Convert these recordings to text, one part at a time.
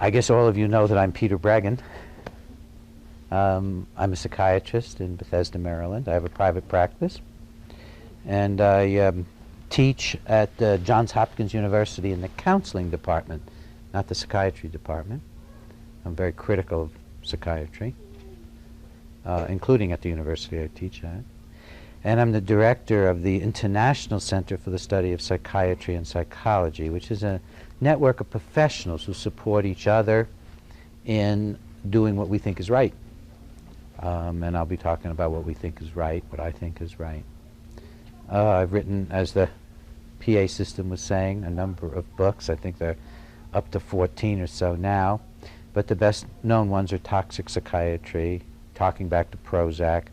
I guess all of you know that I'm Peter Breggin. I'm a psychiatrist in Bethesda, Maryland. I have a private practice, and I teach at Johns Hopkins University in the counseling department, not the psychiatry department. I'm very critical of psychiatry, including at the university I teach at. And I'm the director of the International Center for the Study of Psychiatry and Psychology, which is a network of professionals who support each other in doing what we think is right. And I'll be talking about what we think is right, what I think is right. I've written, as the PA system was saying, a number of books. I think they're up to 14 or so now. But the best known ones are Toxic Psychiatry, Talking Back to Prozac,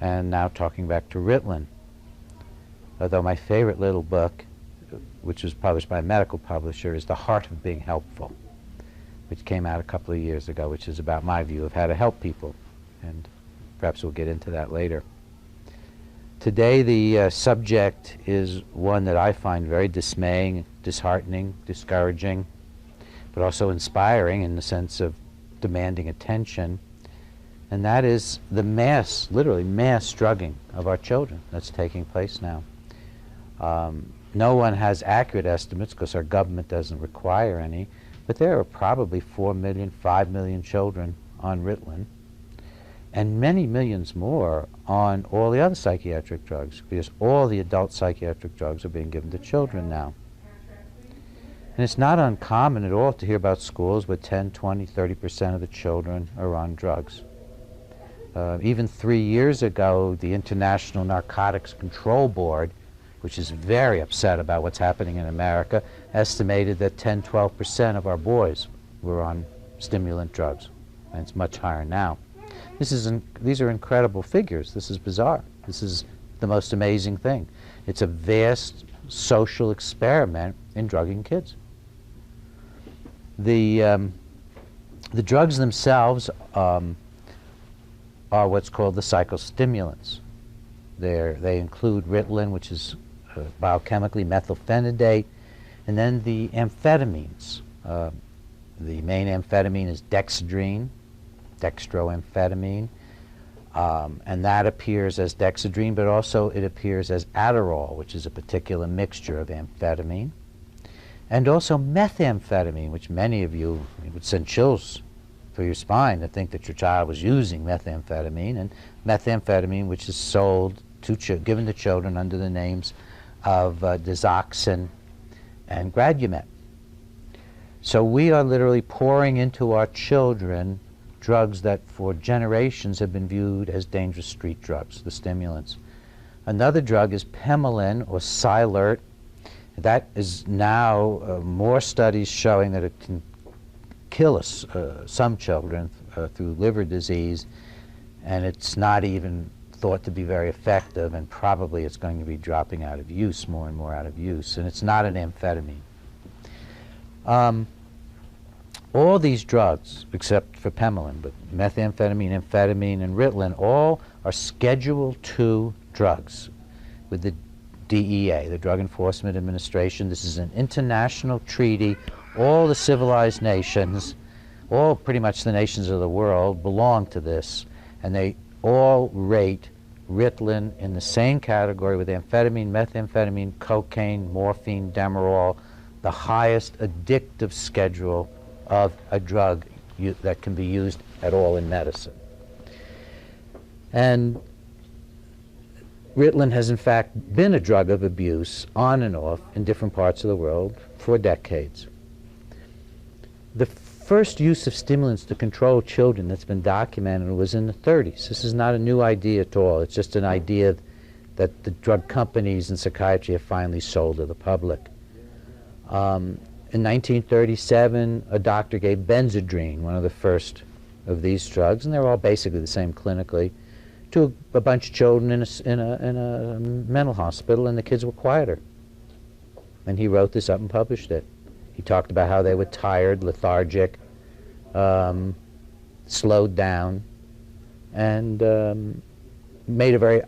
and now Talking Back to Ritalin. Although my favorite little book, which was published by a medical publisher, is The Heart of Being Helpful, which came out a couple of years ago, which is about my view of how to help people. And perhaps we'll get into that later. Today the subject is one that I find very dismaying, disheartening, discouraging, but also inspiring in the sense of demanding attention. And that is the mass, literally mass drugging of our children that's taking place now. No one has accurate estimates because our government doesn't require any, but there are probably 4 million, 5 million children on Ritalin, and many millions more on all the other psychiatric drugs, because all the adult psychiatric drugs are being given to children now. And it's not uncommon at all to hear about schools where 10, 20, 30% of the children are on drugs. Even 3 years ago, the International Narcotics Control Board, which is very upset about what's happening in America, estimated that 10, 12% of our boys were on stimulant drugs. And it's much higher now. These are incredible figures. This is bizarre. This is the most amazing thing. It's a vast social experiment in drugging kids. The drugs themselves are what's called the psychostimulants. They include Ritalin, which is biochemically methylphenidate, and then the amphetamines. The main amphetamine is dexedrine, dextroamphetamine, and that appears as dexedrine, but also it appears as Adderall, which is a particular mixture of amphetamine, and also methamphetamine, which many of you, it would send chills through your spine to think that your child was using methamphetamine, and methamphetamine, which is sold to given to children under the names of Dizoxin and Gradumet. So we are literally pouring into our children drugs that for generations have been viewed as dangerous street drugs, the stimulants. Another drug is Pemelin or Silert. That is now more studies showing that it can kill some children through liver disease, and it's not even thought to be very effective, and probably it's going to be dropping out of use, more and more out of use, and it's not an amphetamine. All these drugs, except for Pemelin, but methamphetamine, amphetamine, and Ritalin, all are Schedule II drugs with the DEA, the Drug Enforcement Administration. This is an international treaty. All the civilized nations, all pretty much the nations of the world, belong to this, and they all rate Ritalin in the same category with amphetamine, methamphetamine, cocaine, morphine, Demerol, the highest addictive schedule of a drug that can be used at all in medicine. And Ritalin has in fact been a drug of abuse on and off in different parts of the world for decades. The first use of stimulants to control children that's been documented was in the 30s. This is not a new idea at all. It's just an idea that the drug companies and psychiatry have finally sold to the public. In 1937, a doctor gave Benzedrine, one of the first of these drugs, and they're all basically the same clinically, to a bunch of children in a mental hospital, and the kids were quieter. And he wrote this up and published it. He talked about how they were tired, lethargic, slowed down, and made a very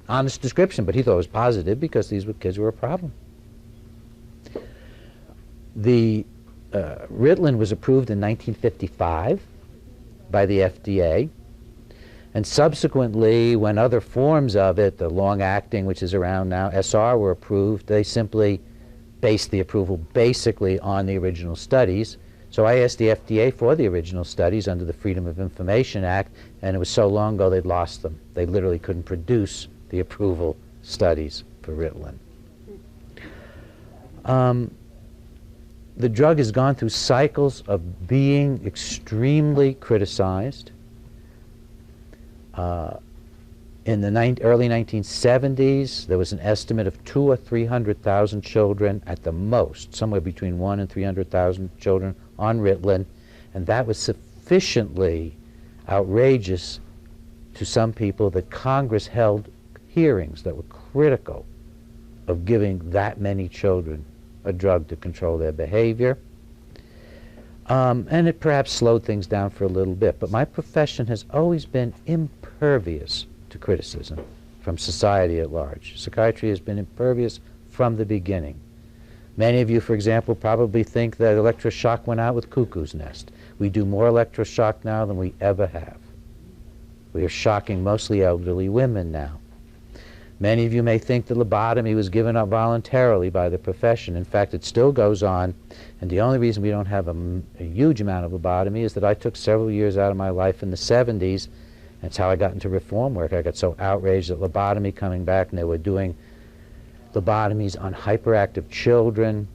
honest description, but he thought it was positive because these kids were a problem. The Ritalin was approved in 1955 by the FDA, and subsequently, when other forms of it, the long-acting, which is around now, SR, were approved, they simply based the approval basically on the original studies. So I asked the FDA for the original studies under the Freedom of Information Act, and it was so long ago they'd lost them. They literally couldn't produce the approval studies for Ritalin. The drug has gone through cycles of being extremely criticized. In the early 1970s, there was an estimate of 200,000 or 300,000 children at the most, somewhere between 100,000 and 300,000 children on Ritalin, and that was sufficiently outrageous to some people that Congress held hearings that were critical of giving that many children a drug to control their behavior. And it perhaps slowed things down for a little bit, but my profession has always been impervious to criticism from society at large. Psychiatry has been impervious from the beginning. Many of you, for example, probably think that electroshock went out with cuckoo's nest. We do more electroshock now than we ever have. We are shocking mostly elderly women now. Many of you may think that lobotomy was given up voluntarily by the profession. In fact, it still goes on, and the only reason we don't have a huge amount of lobotomy is that I took several years out of my life in the 70s. That's how I got into reform work. I got so outraged at lobotomy coming back, and they were doing lobotomies on hyperactive children,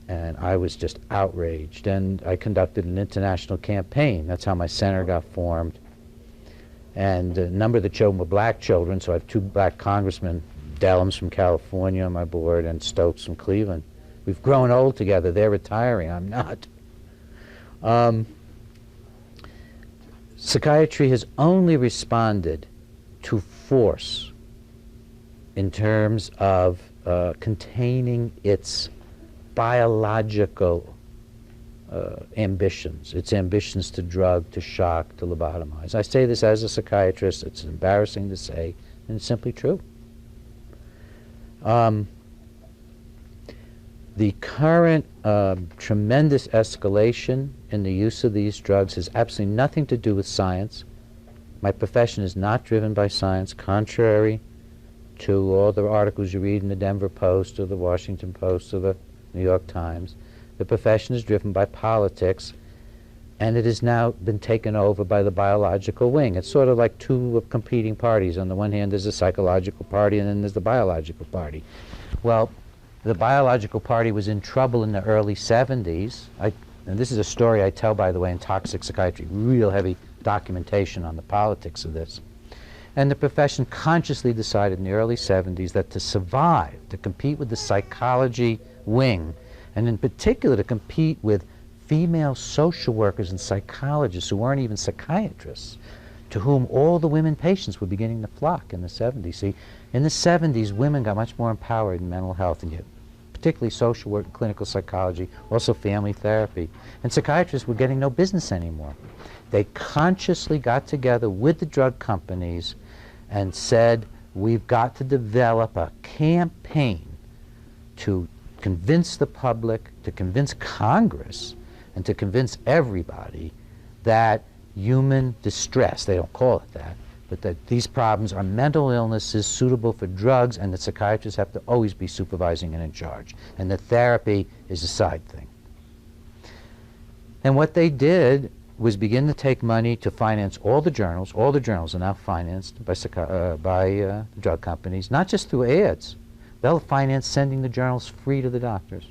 and I was just outraged. And I conducted an international campaign. That's how my center got formed. And a number of the children were black children, so I have two black congressmen, Dellums from California on my board and Stokes from Cleveland. We've grown old together. They're retiring. I'm not. Psychiatry has only responded to force in terms of containing its biological ambitions, its ambitions to drug, to shock, to lobotomize. I say this as a psychiatrist. It's embarrassing to say, and it's simply true. The current tremendous escalation in the use of these drugs has absolutely nothing to do with science. My profession is not driven by science, contrary to all the articles you read in the Denver Post or the Washington Post or the New York Times. The profession is driven by politics, and it has now been taken over by the biological wing. It's sort of like two competing parties. On the one hand, there's a psychological party, and then there's the biological party. Well, the biological party was in trouble in the early 70s. And this is a story I tell, by the way, in Toxic Psychiatry, real heavy documentation on the politics of this. And the profession consciously decided in the early 70s that to survive, to compete with the psychology wing, and in particular to compete with female social workers and psychologists who weren't even psychiatrists, to whom all the women patients were beginning to flock in the 70s. See, in the 70s, women got much more empowered in mental health, and yet particularly social work, clinical psychology, also family therapy. And psychiatrists were getting no business anymore. They consciously got together with the drug companies and said, we've got to develop a campaign to convince the public, to convince Congress, and to convince everybody that human distress, they don't call it that, but that these problems are mental illnesses suitable for drugs, and that psychiatrists have to always be supervising and in charge, and that therapy is a side thing. And what they did was begin to take money to finance all the journals. All the journals are now financed by drug companies, not just through ads. They'll finance sending the journals free to the doctors.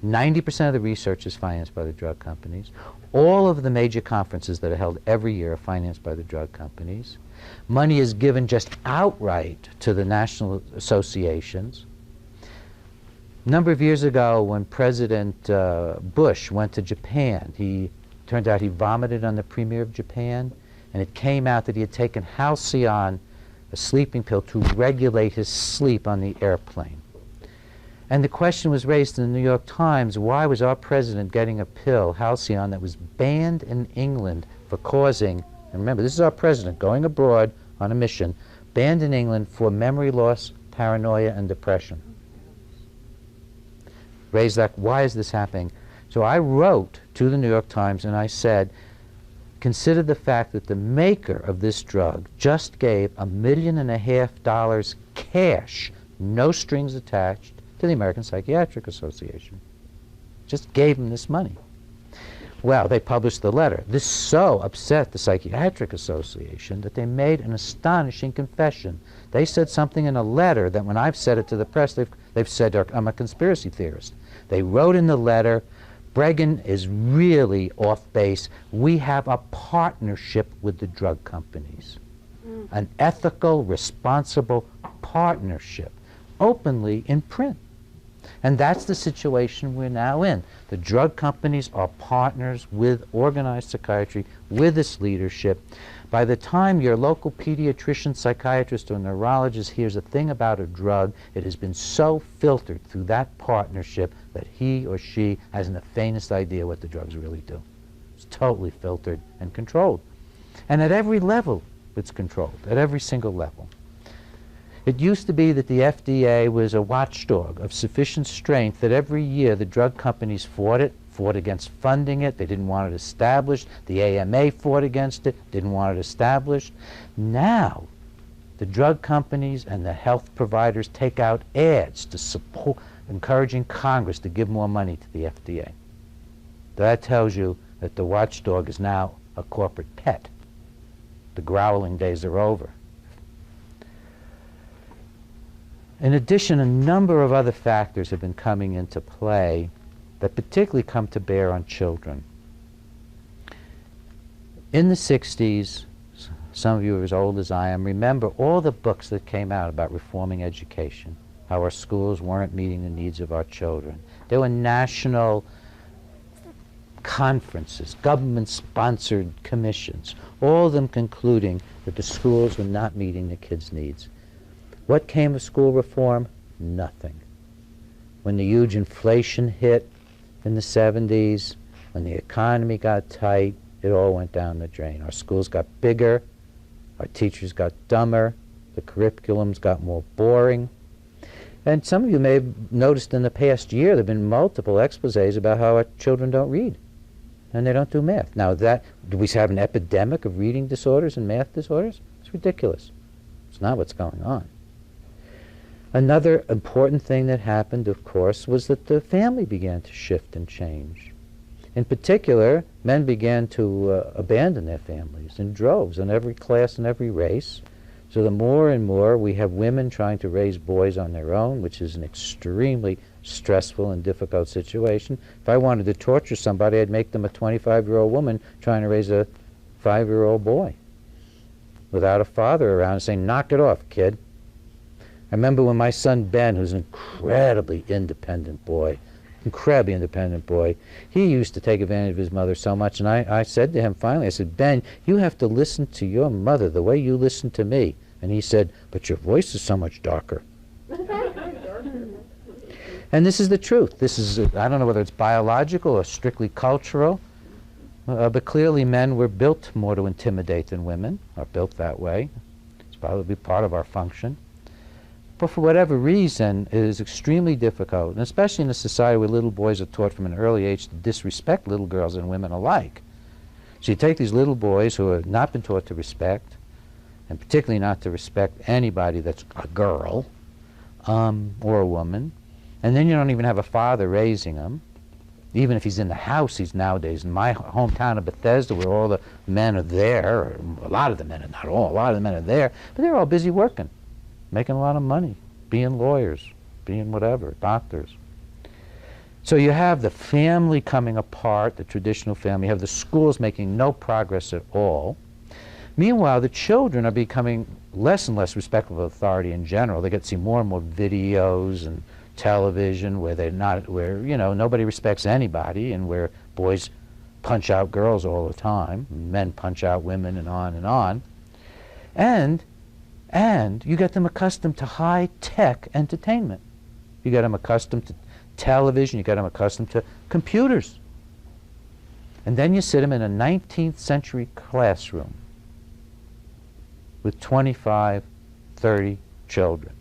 90% of the research is financed by the drug companies. All of the major conferences that are held every year are financed by the drug companies. Money is given just outright to the national associations. A number of years ago, when President Bush went to Japan, turned out he vomited on the premier of Japan, and it came out that he had taken Halcyon, a sleeping pill, to regulate his sleep on the airplane. And the question was raised in the New York Times, why was our president getting a pill, Halcyon, that was banned in England for causing, and remember, this is our president going abroad on a mission, banned in England for memory loss, paranoia, and depression. Raised that, why is this happening? So I wrote to the New York Times and I said, consider the fact that the maker of this drug just gave $1.5 million cash, no strings attached, to the American Psychiatric Association. Just gave them this money. Well, they published the letter. This so upset the Psychiatric Association that they made an astonishing confession. They said something in a letter that when I've said it to the press, they've said I'm a conspiracy theorist. They wrote in the letter, Breggin is really off base. We have a partnership with the drug companies. An ethical, responsible partnership, openly in print. And that's the situation we're now in. The drug companies are partners with organized psychiatry, with its leadership. By the time your local pediatrician, psychiatrist, or neurologist hears a thing about a drug, it has been so filtered through that partnership that he or she hasn't the faintest idea what the drugs really do. It's totally filtered and controlled. And at every level, it's controlled, at every single level. It used to be that the FDA was a watchdog of sufficient strength that every year the drug companies fought against funding it. They didn't want it established. The AMA fought against it, didn't want it established. Now, the drug companies and the health providers take out ads to support, encouraging Congress to give more money to the FDA. That tells you that the watchdog is now a corporate pet. The growling days are over. In addition, a number of other factors have been coming into play that particularly come to bear on children. In the 60s, some of you are as old as I am, remember all the books that came out about reforming education, how our schools weren't meeting the needs of our children. There were national conferences, government-sponsored commissions, all of them concluding that the schools were not meeting the kids' needs. What came of school reform? Nothing. When the huge inflation hit in the 70s, when the economy got tight, it all went down the drain. Our schools got bigger, our teachers got dumber, the curriculums got more boring. And some of you may have noticed in the past year there have been multiple exposés about how our children don't read and they don't do math. Now, do we have an epidemic of reading disorders and math disorders? It's ridiculous. It's not what's going on. Another important thing that happened, of course, was that the family began to shift and change. In particular, men began to abandon their families in droves in every class and every race. So the more and more we have women trying to raise boys on their own, which is an extremely stressful and difficult situation. If I wanted to torture somebody, I'd make them a 25-year-old woman trying to raise a 5-year-old boy without a father around and saying, knock it off, kid. I remember when my son Ben, who's an incredibly independent boy, he used to take advantage of his mother so much, and I said to him finally, I said, Ben, you have to listen to your mother the way you listen to me. And he said, but your voice is so much darker. And this is the truth. This is, I don't know whether it's biological or strictly cultural, but clearly men were built more to intimidate than women, are built that way. It's probably part of our function. But for whatever reason, it is extremely difficult, and especially in a society where little boys are taught from an early age to disrespect little girls and women alike. So you take these little boys who have not been taught to respect, and particularly not to respect anybody that's a girl or a woman, and then you don't even have a father raising them. Even if he's in the house, he's nowadays in my hometown of Bethesda, where all the men are there, or a lot of the men, not all, a lot of the men are there, but they're all busy working, making a lot of money, being lawyers, being whatever, doctors. So you have the family coming apart, the traditional family. You have the schools making no progress at all. Meanwhile, the children are becoming less and less respectful of authority in general. They get to see more and more videos and television where you know, nobody respects anybody, and where boys punch out girls all the time, men punch out women, and on and on. And you get them accustomed to high-tech entertainment. You get them accustomed to television, you get them accustomed to computers. And then you sit them in a 19th century classroom with 25, 30 children.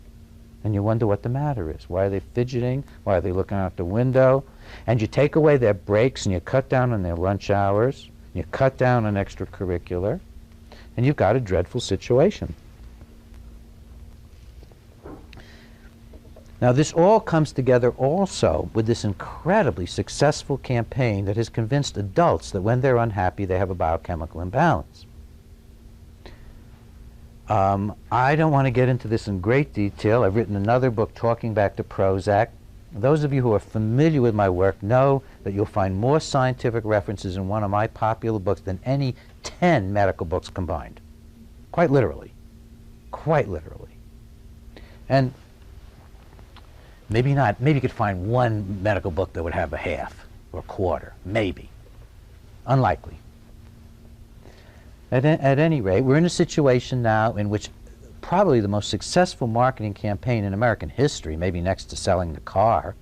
And you wonder what the matter is. Why are they fidgeting? Why are they looking out the window? And you take away their breaks and you cut down on their lunch hours, you cut down on extracurricular, and you've got a dreadful situation. Now, this all comes together also with this incredibly successful campaign that has convinced adults that when they're unhappy, they have a biochemical imbalance. I don't want to get into this in great detail. I've written another book talking back to Prozac. Those of you who are familiar with my work know that you'll find more scientific references in one of my popular books than any 10 medical books combined. Quite literally. Quite literally. And maybe not. Maybe you could find one medical book that would have a half or a quarter. Maybe. Unlikely. At any rate, we're in a situation now in which probably the most successful marketing campaign in American history, maybe next to selling the car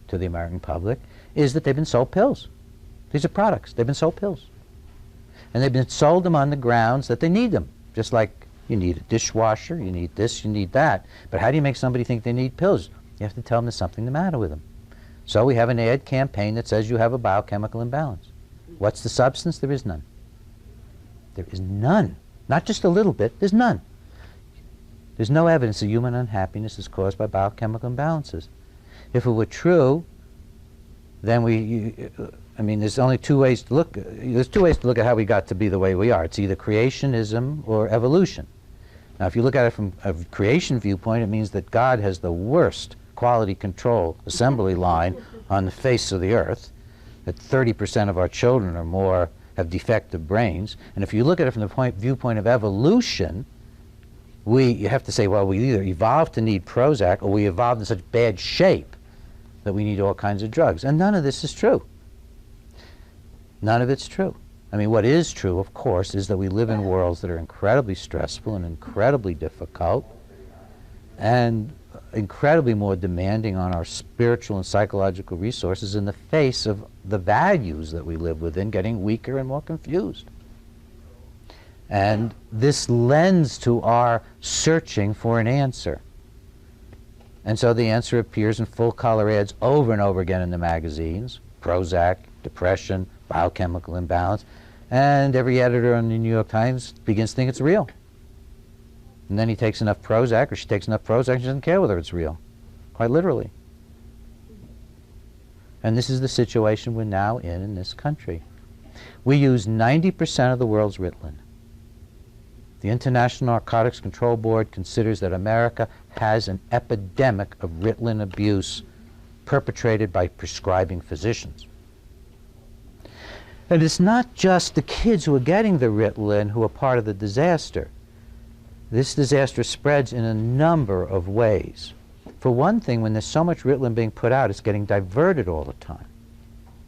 to the American public, is that they've been sold pills. These are products. They've been sold pills. And they've been sold them on the grounds that they need them. Just like you need a dishwasher, you need this, you need that. But how do you make somebody think they need pills? You have to tell them there's something the matter with them. So we have an ad campaign that says you have a biochemical imbalance. What's the substance? There is none. There is none. Not just a little bit, there's none. There's no evidence that human unhappiness is caused by biochemical imbalances. If it were true, then I mean, there's only two ways to look. There's two ways to look at how we got to be the way we are. It's either creationism or evolution. Now, if you look at it from a creation viewpoint, it means that God has the worst quality control assembly line on the face of the earth, that 30% of our children or more have defective brains. And if you look at it from the viewpoint of evolution, you have to say, well, we either evolved to need Prozac or we evolved in such bad shape that we need all kinds of drugs. And none of this is true. None of it's true. I mean, what is true, of course, is that we live in worlds that are incredibly stressful and incredibly difficult and incredibly more demanding on our spiritual and psychological resources in the face of the values that we live within getting weaker and more confused. And this lends to our searching for an answer. And so the answer appears in full-color ads over and over again in the magazines. Prozac, depression, biochemical imbalance. And every editor in the New York Times begins to think it's real. And then he takes enough Prozac, or she takes enough Prozac, and she doesn't care whether it's real. Quite literally. And this is the situation we're now in this country. We use 90% of the world's Ritalin. The International Narcotics Control Board considers that America has an epidemic of Ritalin abuse perpetrated by prescribing physicians. And it's not just the kids who are getting the Ritalin who are part of the disaster. This disaster spreads in a number of ways. For one thing, when there's so much Ritalin being put out, it's getting diverted all the time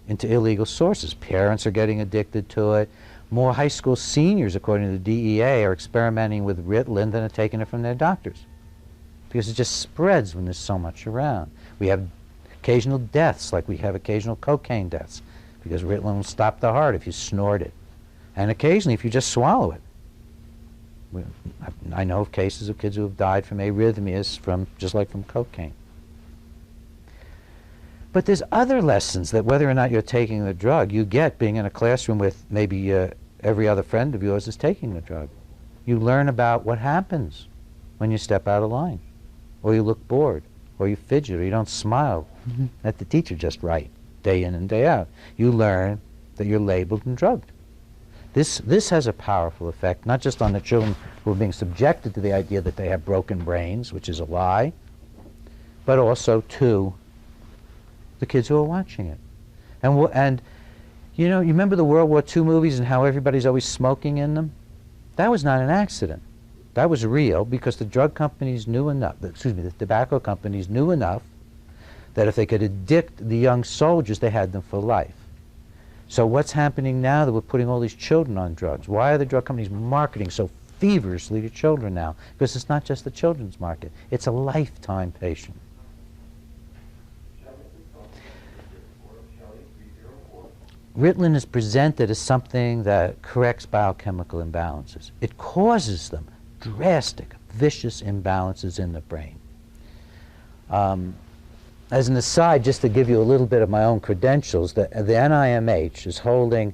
into illegal sources. Parents are getting addicted to it. More high school seniors, according to the DEA, are experimenting with Ritalin than are taking it from their doctors, because it just spreads when there's so much around. We have occasional deaths, like we have occasional cocaine deaths, because Ritalin will stop the heart if you snort it, and occasionally if you just swallow it. I know of cases of kids who have died from arrhythmias just like from cocaine. But there's other lessons that whether or not you're taking the drug, you get being in a classroom with maybe every other friend of yours is taking the drug. You learn about what happens when you step out of line, or you look bored, or you fidget, or you don't smile at the teacher just right, day in and day out. You learn that you're labeled and drugged. This has a powerful effect, not just on the children who are being subjected to the idea that they have broken brains, which is a lie, but also to the kids who are watching it. And you know, you remember the World War II movies and how everybody's always smoking in them? That was not an accident. That was real because the drug companies knew enough, the tobacco companies knew enough that if they could addict the young soldiers, they had them for life. So what's happening now that we're putting all these children on drugs? Why are the drug companies marketing so feverishly to children now? Because it's not just the children's market. It's a lifetime patient. Ritalin is presented as something that corrects biochemical imbalances. It causes them, drastic, vicious imbalances in the brain. as an aside, just to give you a little bit of my own credentials, the NIMH is holding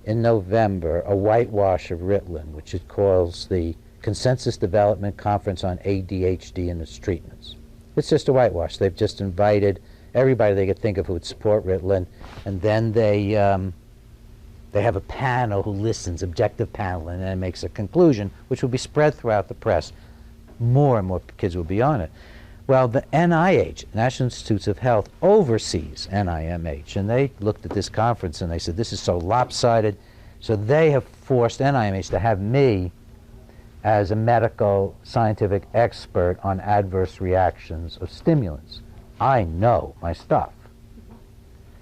in November a whitewash of Ritalin, which it calls the Consensus Development Conference on ADHD and its Treatments. It's just a whitewash. They've just invited everybody they could think of who would support Ritalin, and then they have a panel who listens, objective panel, and then makes a conclusion, which will be spread throughout the press. More and more kids will be on it. Well, the NIH, National Institutes of Health, oversees NIMH, and they looked at this conference and they said, this is so lopsided, so they have forced NIMH to have me as a medical scientific expert on adverse reactions of stimulants. I know my stuff.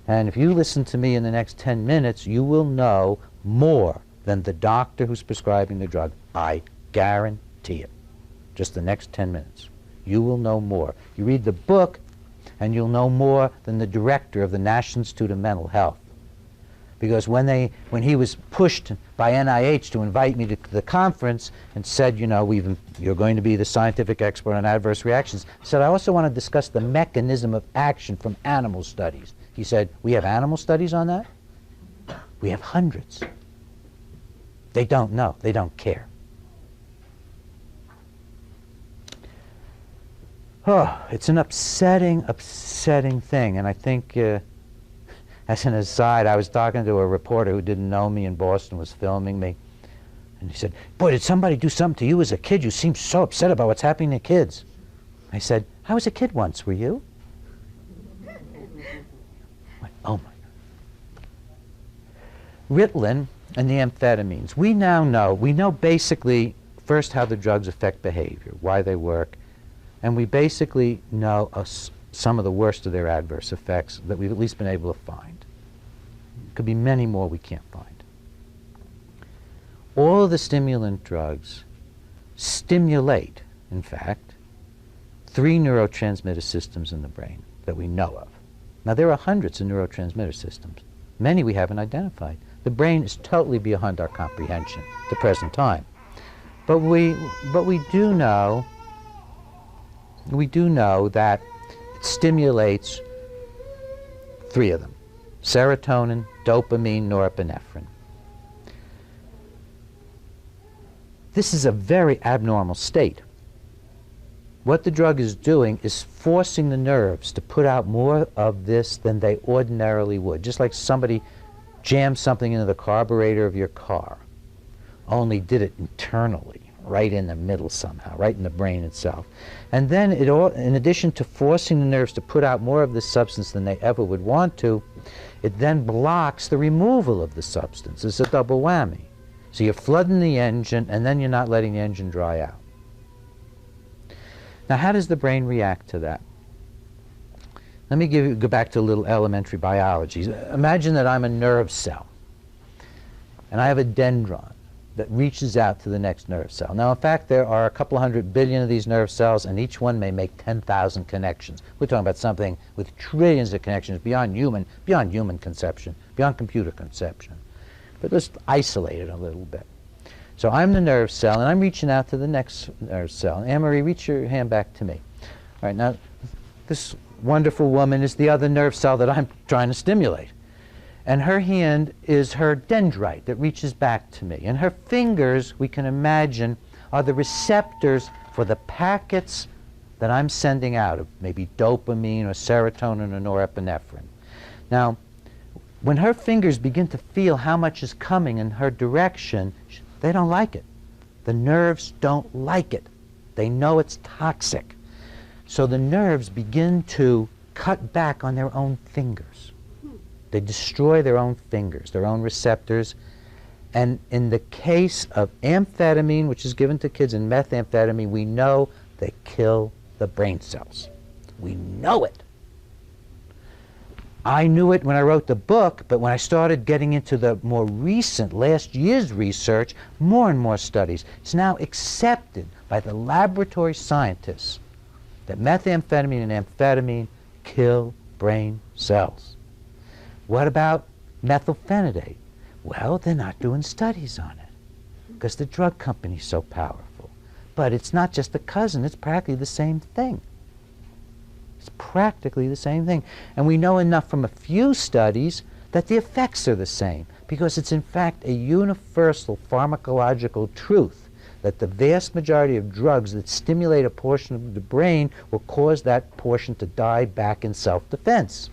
And if you listen to me in the next 10 minutes, you will know more than the doctor who's prescribing the drug. I guarantee it. Just the next 10 minutes. You will know more. You read the book, and you'll know more than the director of the National Institute of Mental Health. Because when he was pushed by NIH to invite me to the conference and said, you know, you're going to be the scientific expert on adverse reactions, I said, I also want to discuss the mechanism of action from animal studies. He said, we have animal studies on that? We have hundreds. They don't know. They don't care. Oh, it's an upsetting thing. And I think, as an aside, I was talking to a reporter who didn't know me in Boston, was filming me. And he said, boy, did somebody do something to you as a kid? You seem so upset about what's happening to kids. I said, I was a kid once, were you? Went, oh my God. Ritalin and the amphetamines. We know basically first how the drugs affect behavior, why they work, and we basically know some of the worst of their adverse effects that we've at least been able to find. Could be many more we can't find. All of the stimulant drugs stimulate, in fact, 3 neurotransmitter systems in the brain that we know of. Now, there are hundreds of neurotransmitter systems. Many we haven't identified. The brain is totally beyond our comprehension at the present time. But we do know that it stimulates 3 of them: serotonin, dopamine, norepinephrine. This is a very abnormal state. What the drug is doing is forcing the nerves to put out more of this than they ordinarily would, just like somebody jammed something into the carburetor of your car, only did it internally, right in the middle somehow, right in the brain itself. And then in addition to forcing the nerves to put out more of this substance than they ever would want to, it then blocks the removal of the substance. It's a double whammy. So you're flooding the engine, and then you're not letting the engine dry out. Now, how does the brain react to that? Let me go back to a little elementary biology. Imagine that I'm a nerve cell, and I have a dendron that reaches out to the next nerve cell. Now, in fact, there are a couple 100 billion of these nerve cells, and each one may make 10,000 connections. We're talking about something with trillions of connections beyond human conception, beyond computer conception. But let's isolate it a little bit. So I'm the nerve cell, and I'm reaching out to the next nerve cell. Anne-Marie, reach your hand back to me. All right, now, this wonderful woman is the other nerve cell that I'm trying to stimulate. And her hand is her dendrite that reaches back to me. And her fingers, we can imagine, are the receptors for the packets that I'm sending out of maybe dopamine or serotonin or norepinephrine. Now, when her fingers begin to feel how much is coming in her direction, they don't like it. The nerves don't like it. They know it's toxic. So the nerves begin to cut back on their own fingers. They destroy their own fingers, their own receptors. And in the case of amphetamine, which is given to kids, and methamphetamine, we know they kill the brain cells. We know it. I knew it when I wrote the book, but when I started getting into the more recent, last year's research, more and more studies, it's now accepted by the laboratory scientists that methamphetamine and amphetamine kill brain cells. What about methylphenidate? Well, they're not doing studies on it because the drug company's so powerful. But it's not just a cousin, it's practically the same thing. It's practically the same thing. And we know enough from a few studies that the effects are the same, because it's in fact a universal pharmacological truth that the vast majority of drugs that stimulate a portion of the brain will cause that portion to die back in self-defense.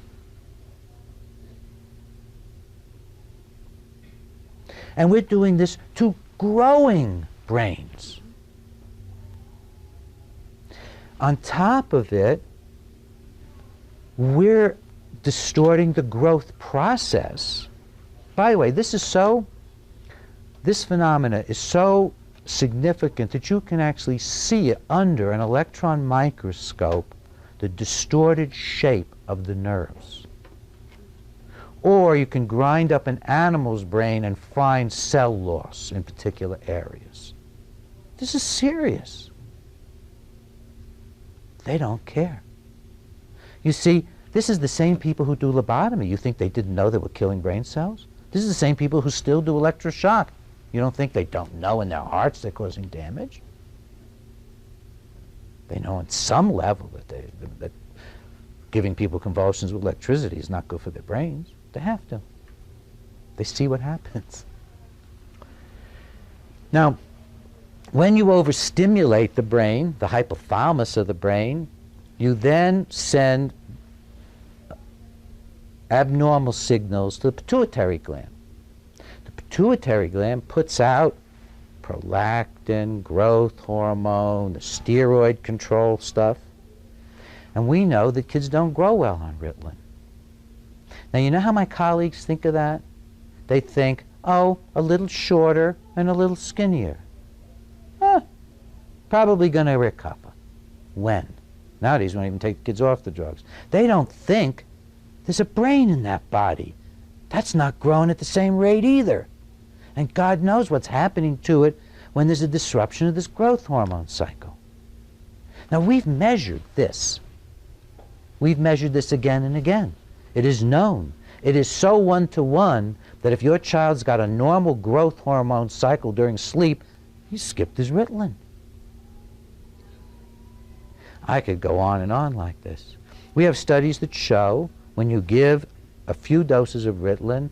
And we're doing this to growing brains. On top of it, we're distorting the growth process. By the way, this phenomena is so significant that you can actually see it under an electron microscope, the distorted shape of the nerves. Or you can grind up an animal's brain and find cell loss in particular areas. This is serious. They don't care. You see, this is the same people who do lobotomy. You think they didn't know they were killing brain cells? This is the same people who still do electroshock. You don't think they don't know in their hearts they're causing damage? They know on some level that giving people convulsions with electricity is not good for their brains. They have to. They see what happens. Now, when you overstimulate the brain, the hypothalamus of the brain, you then send abnormal signals to the pituitary gland. The pituitary gland puts out prolactin, growth hormone, the steroid control stuff. And we know that kids don't grow well on Ritalin. Now, you know how my colleagues think of that? They think, oh, a little shorter and a little skinnier. Probably going to recover. When? Nowadays, we don't even take kids off the drugs. They don't think there's a brain in that body. That's not growing at the same rate either. And God knows what's happening to it when there's a disruption of this growth hormone cycle. Now, we've measured this. We've measured this again and again. It is known. It is so one-to-one that if your child's got a normal growth hormone cycle during sleep, he skipped his Ritalin. I could go on and on like this. We have studies that show when you give a few doses of Ritalin,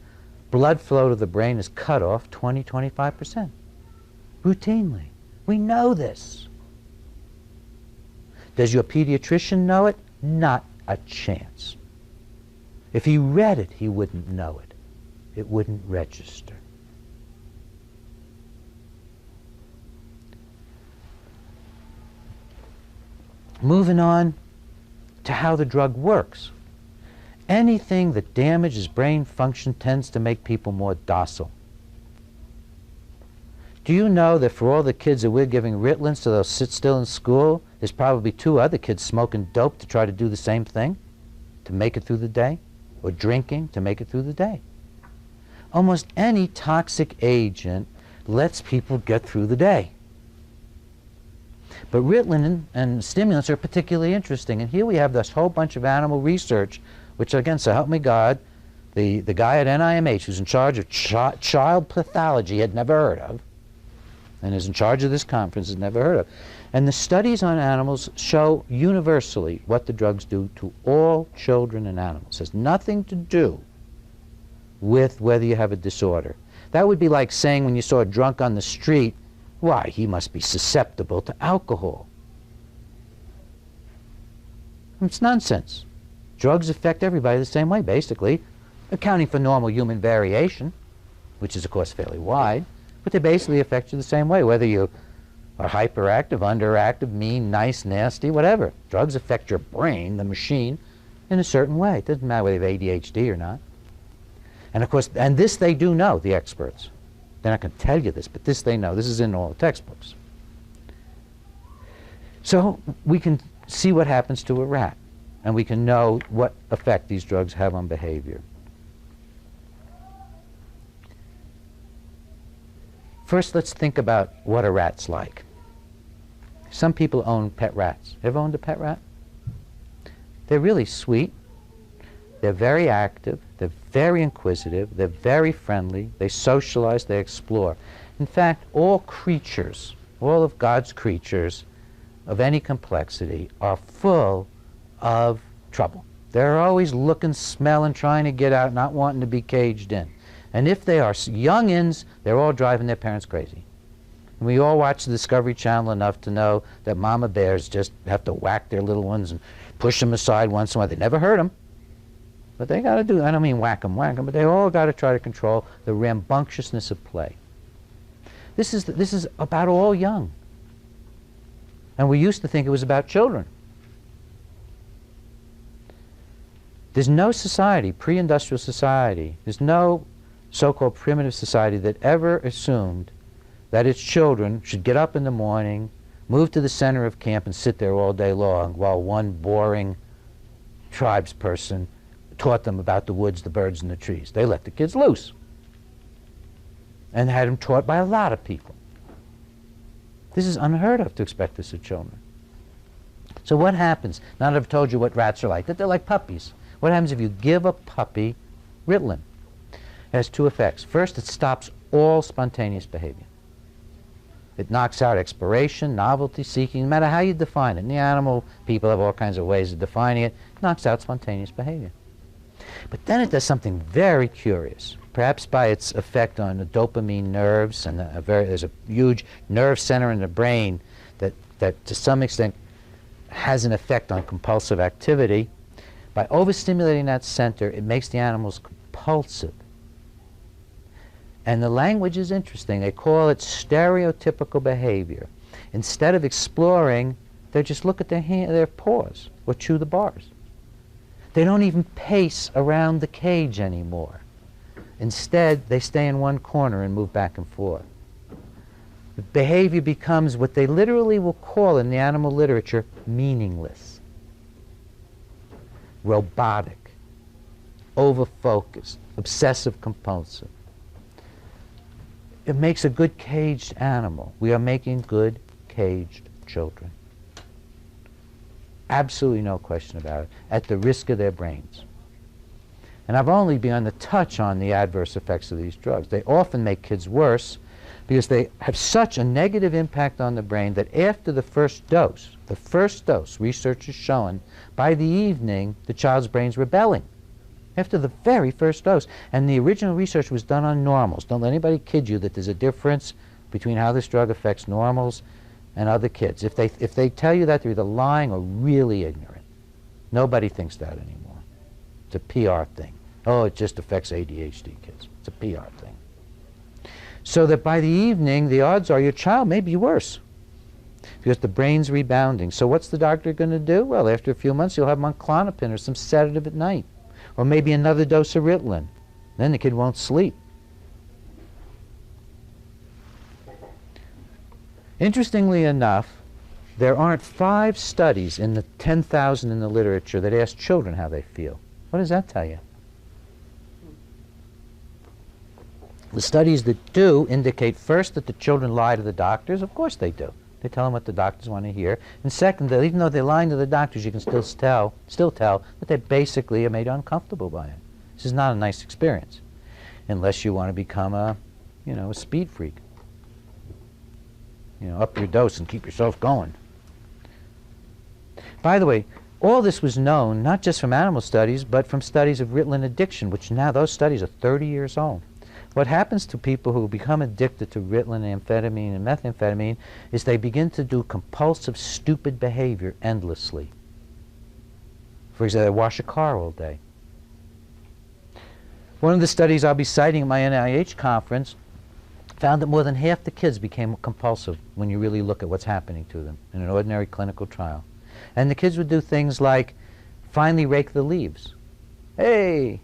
blood flow to the brain is cut off 20–25%. Routinely. We know this. Does your pediatrician know it? Not a chance. If he read it, he wouldn't know it. It wouldn't register. Moving on to how the drug works. Anything that damages brain function tends to make people more docile. Do you know that for all the kids that we're giving Ritalin so they'll sit still in school, there's probably 2 other kids smoking dope to try to do the same thing, to make it through the day, or drinking to make it through the day? Almost any toxic agent lets people get through the day. But Ritalin and stimulants are particularly interesting. And here we have this whole bunch of animal research, which again, so help me God, the guy at NIMH who's in charge of child pathology had never heard of, and is in charge of this conference had never heard of. And the studies on animals show universally what the drugs do to all children and animals. It has nothing to do with whether you have a disorder. That would be like saying when you saw a drunk on the street, why, he must be susceptible to alcohol. It's nonsense. Drugs affect everybody the same way, basically, accounting for normal human variation, which is, of course, fairly wide, but they basically affect you the same way, whether you are hyperactive, underactive, mean, nice, nasty, whatever. Drugs affect your brain, the machine, in a certain way. It doesn't matter whether you have ADHD or not. And, of course, and this they do know, the experts. They're not going to tell you this, but this they know. This is in all the textbooks. So we can see what happens to a rat, and we can know what effect these drugs have on behavior. First, let's think about what a rat's like. Some people own pet rats. Ever owned a pet rat? They're really sweet. They're very active. They're very inquisitive. They're very friendly. They socialize. They explore. In fact, all creatures, all of God's creatures of any complexity are full of trouble. They're always looking, smelling, trying to get out, not wanting to be caged in. And if they are youngins, they're all driving their parents crazy. And we all watch the Discovery Channel enough to know that mama bears just have to whack their little ones and push them aside once in a while. They never hurt them, but they got to do, I don't mean whack them, but they all got to try to control the rambunctiousness of play. This is about all young. And we used to think it was about children. There's no society, pre-industrial society, there's no so-called primitive society that ever assumed that its children should get up in the morning, move to the center of camp and sit there all day long while one boring tribesperson taught them about the woods, the birds, and the trees. They let the kids loose and had them taught by a lot of people. This is unheard of to expect this of children. So what happens? Now that I've told you what rats are like, that they're like puppies. What happens if you give a puppy Ritalin? It has two effects. First, it stops all spontaneous behavior. It knocks out exploration, novelty seeking, no matter how you define it. And the animal people have all kinds of ways of defining it. It knocks out spontaneous behavior. But then it does something very curious, perhaps by its effect on the dopamine nerves, and there's a huge nerve center in the brain that to some extent has an effect on compulsive activity. By overstimulating that center, it makes the animals compulsive. And the language is interesting. They call it stereotypical behavior. Instead of exploring, they just look at their paws or chew the bars. They don't even pace around the cage anymore. Instead, they stay in one corner and move back and forth. The behavior becomes what they literally will call in the animal literature meaningless, robotic, over-focused, obsessive-compulsive. It makes a good caged animal. We are making good caged children. Absolutely no question about it, at the risk of their brains. And I've only begun to touch on the adverse effects of these drugs. They often make kids worse because they have such a negative impact on the brain that after the first dose, research has shown, by the evening, the child's brain's rebelling. After the very first dose. And the original research was done on normals. Don't let anybody kid you that there's a difference between how this drug affects normals and other kids. If they tell you that, they're either lying or really ignorant. Nobody thinks that anymore. It's a PR thing. Oh, it just affects ADHD kids. It's a PR thing. So that by the evening, the odds are your child may be worse because the brain's rebounding. So what's the doctor going to do? Well, after a few months, you'll have him on Klonopin or some sedative at night. Or maybe another dose of Ritalin. Then the kid won't sleep. Interestingly enough, there aren't 5 studies in the 10,000 in the literature that ask children how they feel. What does that tell you? The studies that do indicate first that the children lie to the doctors. Of course they do. They tell them what the doctors want to hear. And second, that even though they're lying to the doctors, you can still tell that they basically are made uncomfortable by it. This is not a nice experience, unless you want to become a speed freak. Up your dose and keep yourself going. By the way, all this was known not just from animal studies, but from studies of Ritalin addiction, which now those studies are 30 years old. What happens to people who become addicted to Ritalin, amphetamine, and methamphetamine is they begin to do compulsive, stupid behavior endlessly. For example, they wash a car all day. One of the studies I'll be citing at my NIH conference found that more than half the kids became compulsive when you really look at what's happening to them in an ordinary clinical trial. And the kids would do things like finally rake the leaves. Hey!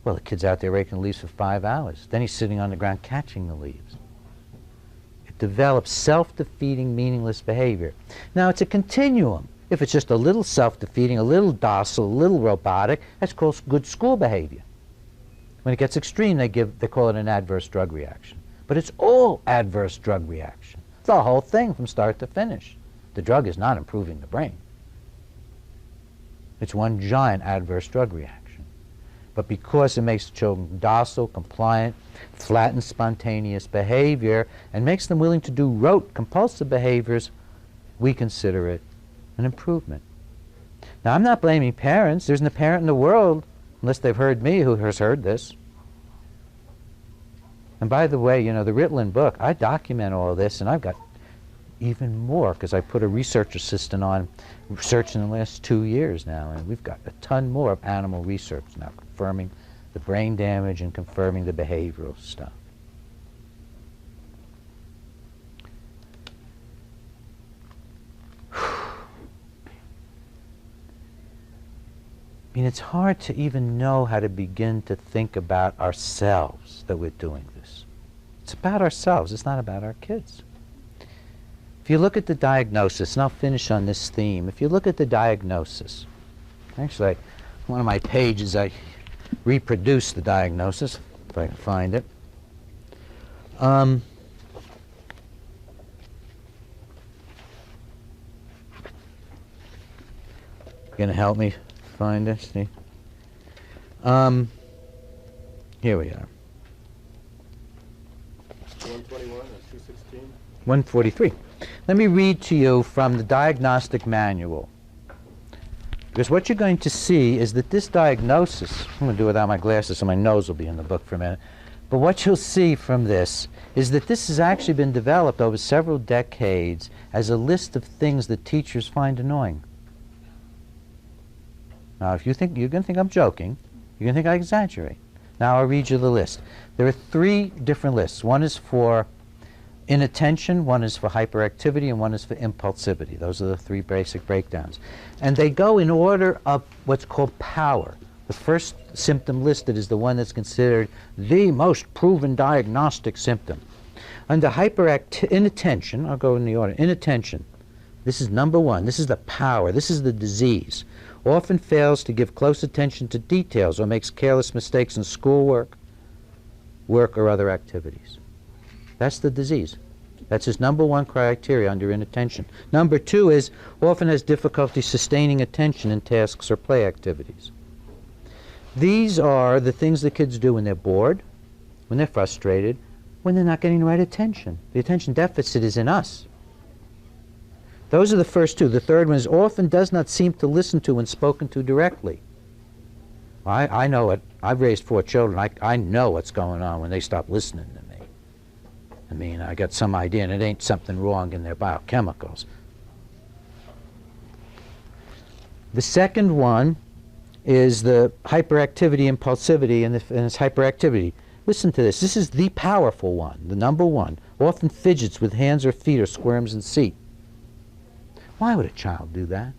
Well, the kid's out there raking the leaves for 5 hours. Then he's sitting on the ground catching the leaves. It develops self-defeating, meaningless behavior. Now, it's a continuum. If it's just a little self-defeating, a little docile, a little robotic, that's called good school behavior. When it gets extreme, they call it an adverse drug reaction. But it's all adverse drug reaction. The whole thing from start to finish. The drug is not improving the brain. It's one giant adverse drug reaction. But because it makes children docile, compliant, flattens spontaneous behavior, and makes them willing to do rote, compulsive behaviors, we consider it an improvement. Now, I'm not blaming parents. There isn't a parent in the world, unless they've heard me, who has heard this. And by the way, you know, the Ritalin book, I document all this, and I've got even more, because I put a research assistant on research in the last 2 years now, and we've got a ton more of animal research now, confirming the brain damage and confirming the behavioral stuff. I mean, it's hard to even know how to begin to think about ourselves that we're doing this. It's about ourselves. It's not about our kids. If you look at the diagnosis, and I'll finish on this theme. If you look at the diagnosis, actually, one of my pages, I reproduce the diagnosis, if I can find it. Going to help me find it? See? Here we are. 121 or 216? 143. Let me read to you from the diagnostic manual. Because what you're going to see is that this diagnosis, I'm going to do it without my glasses so my nose will be in the book for a minute, but what you'll see from this is that this has actually been developed over several decades as a list of things that teachers find annoying. Now, if you think, you're going to think I'm joking, you're going to think I exaggerate. Now I'll read you the list. There are 3 different lists. One is for inattention, one is for hyperactivity, and one is for impulsivity. Those are the 3 basic breakdowns. And they go in order of what's called power. The first symptom listed is the one that's considered the most proven diagnostic symptom. Under inattention, I'll go in the order. Inattention, this is number 1. This is the power. This is the disease. Often fails to give close attention to details or makes careless mistakes in schoolwork, work, or other activities. That's the disease. That's his number 1 criteria under inattention. Number 2 is often has difficulty sustaining attention in tasks or play activities. These are the things that kids do when they're bored, when they're frustrated, when they're not getting the right attention. The attention deficit is in us. Those are the first 2. The third one is often does not seem to listen to when spoken to directly. I know it. I've raised 4 children. I know what's going on when they stop listening to me. I mean, I got some idea, and it ain't something wrong in their biochemicals. The second one is the hyperactivity, impulsivity, and it's hyperactivity. Listen to this. This is the powerful one, the number 1. Often fidgets with hands or feet or squirms in seat. Why would a child do that?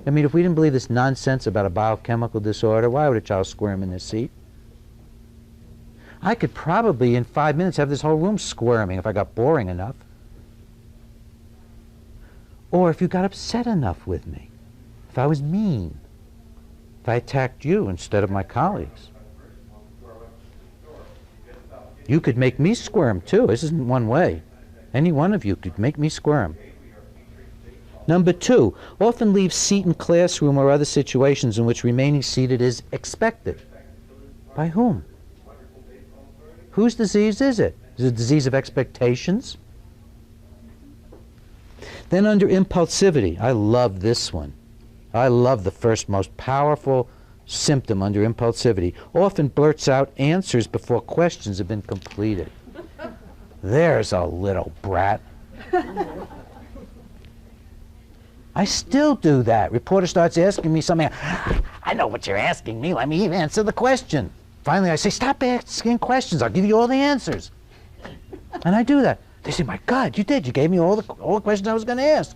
I mean, if we didn't believe this nonsense about a biochemical disorder, why would a child squirm in their seat? I could probably, in 5 minutes, have this whole room squirming if I got boring enough. Or if you got upset enough with me. If I was mean. If I attacked you instead of my colleagues. You could make me squirm, too. This isn't one way. Any one of you could make me squirm. Number 2, often leaves seat in classroom or other situations in which remaining seated is expected. By whom? Whose disease is it? Is it a disease of expectations? Then under impulsivity, I love this one. I love the first most powerful symptom under impulsivity. Often blurts out answers before questions have been completed. There's a little brat. I still do that. Reporter starts asking me something. I know what you're asking me. Let me answer the question. Finally, I say, stop asking questions. I'll give you all the answers. And I do that. They say, my God, you did. You gave me all the questions I was going to ask.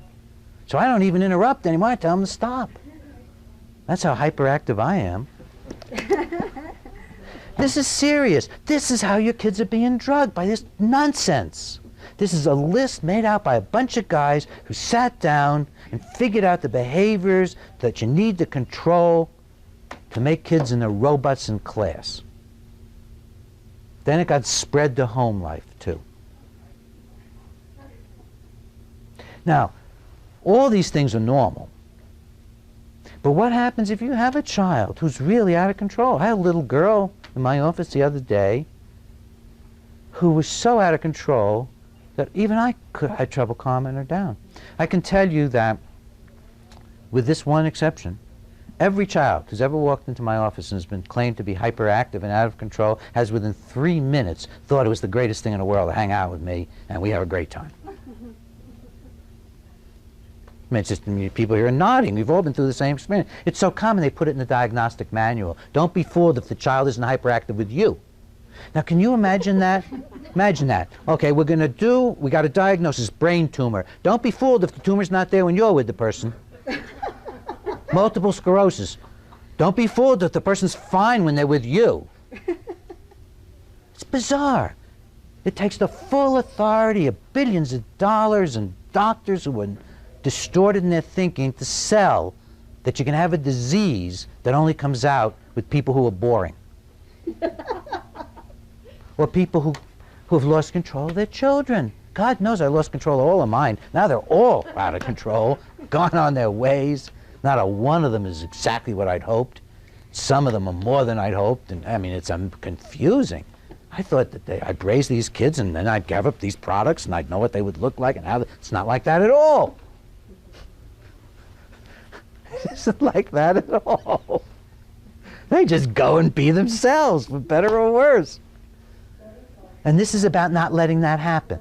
So I don't even interrupt anymore. I tell them to stop. That's how hyperactive I am. This is serious. This is how your kids are being drugged, by this nonsense. This is a list made out by a bunch of guys who sat down and figured out the behaviors that you need to control to make kids into robots in class. Then it got spread to home life, too. Now, all these things are normal. But what happens if you have a child who's really out of control? I had a little girl in my office the other day who was so out of control that even I had trouble calming her down. I can tell you that with this one exception, every child who's ever walked into my office and has been claimed to be hyperactive and out of control has within 3 minutes thought it was the greatest thing in the world to hang out with me, and we have a great time. I mean, it's just, people here are nodding. We've all been through the same experience. It's so common they put it in the diagnostic manual. Don't be fooled if the child isn't hyperactive with you. Now, can you imagine that? Imagine that. Okay, we got a diagnosis, brain tumor. Don't be fooled if the tumor's not there when you're with the person. Multiple sclerosis. Don't be fooled if the person's fine when they're with you. It's bizarre. It takes the full authority of billions of dollars and doctors who are distorted in their thinking to sell that you can have a disease that only comes out with people who are boring. Or people who have lost control of their children. God knows I lost control of all of mine. Now they're all out of control, gone on their ways. Not a one of them is exactly what I'd hoped. Some of them are more than I'd hoped. And I mean, it's confusing. I thought that I'd raise these kids and then I'd give up these products and I'd know what they would look like and how. It's not like that at all. It isn't like that at all. They just go and be themselves, for better or worse. And this is about not letting that happen.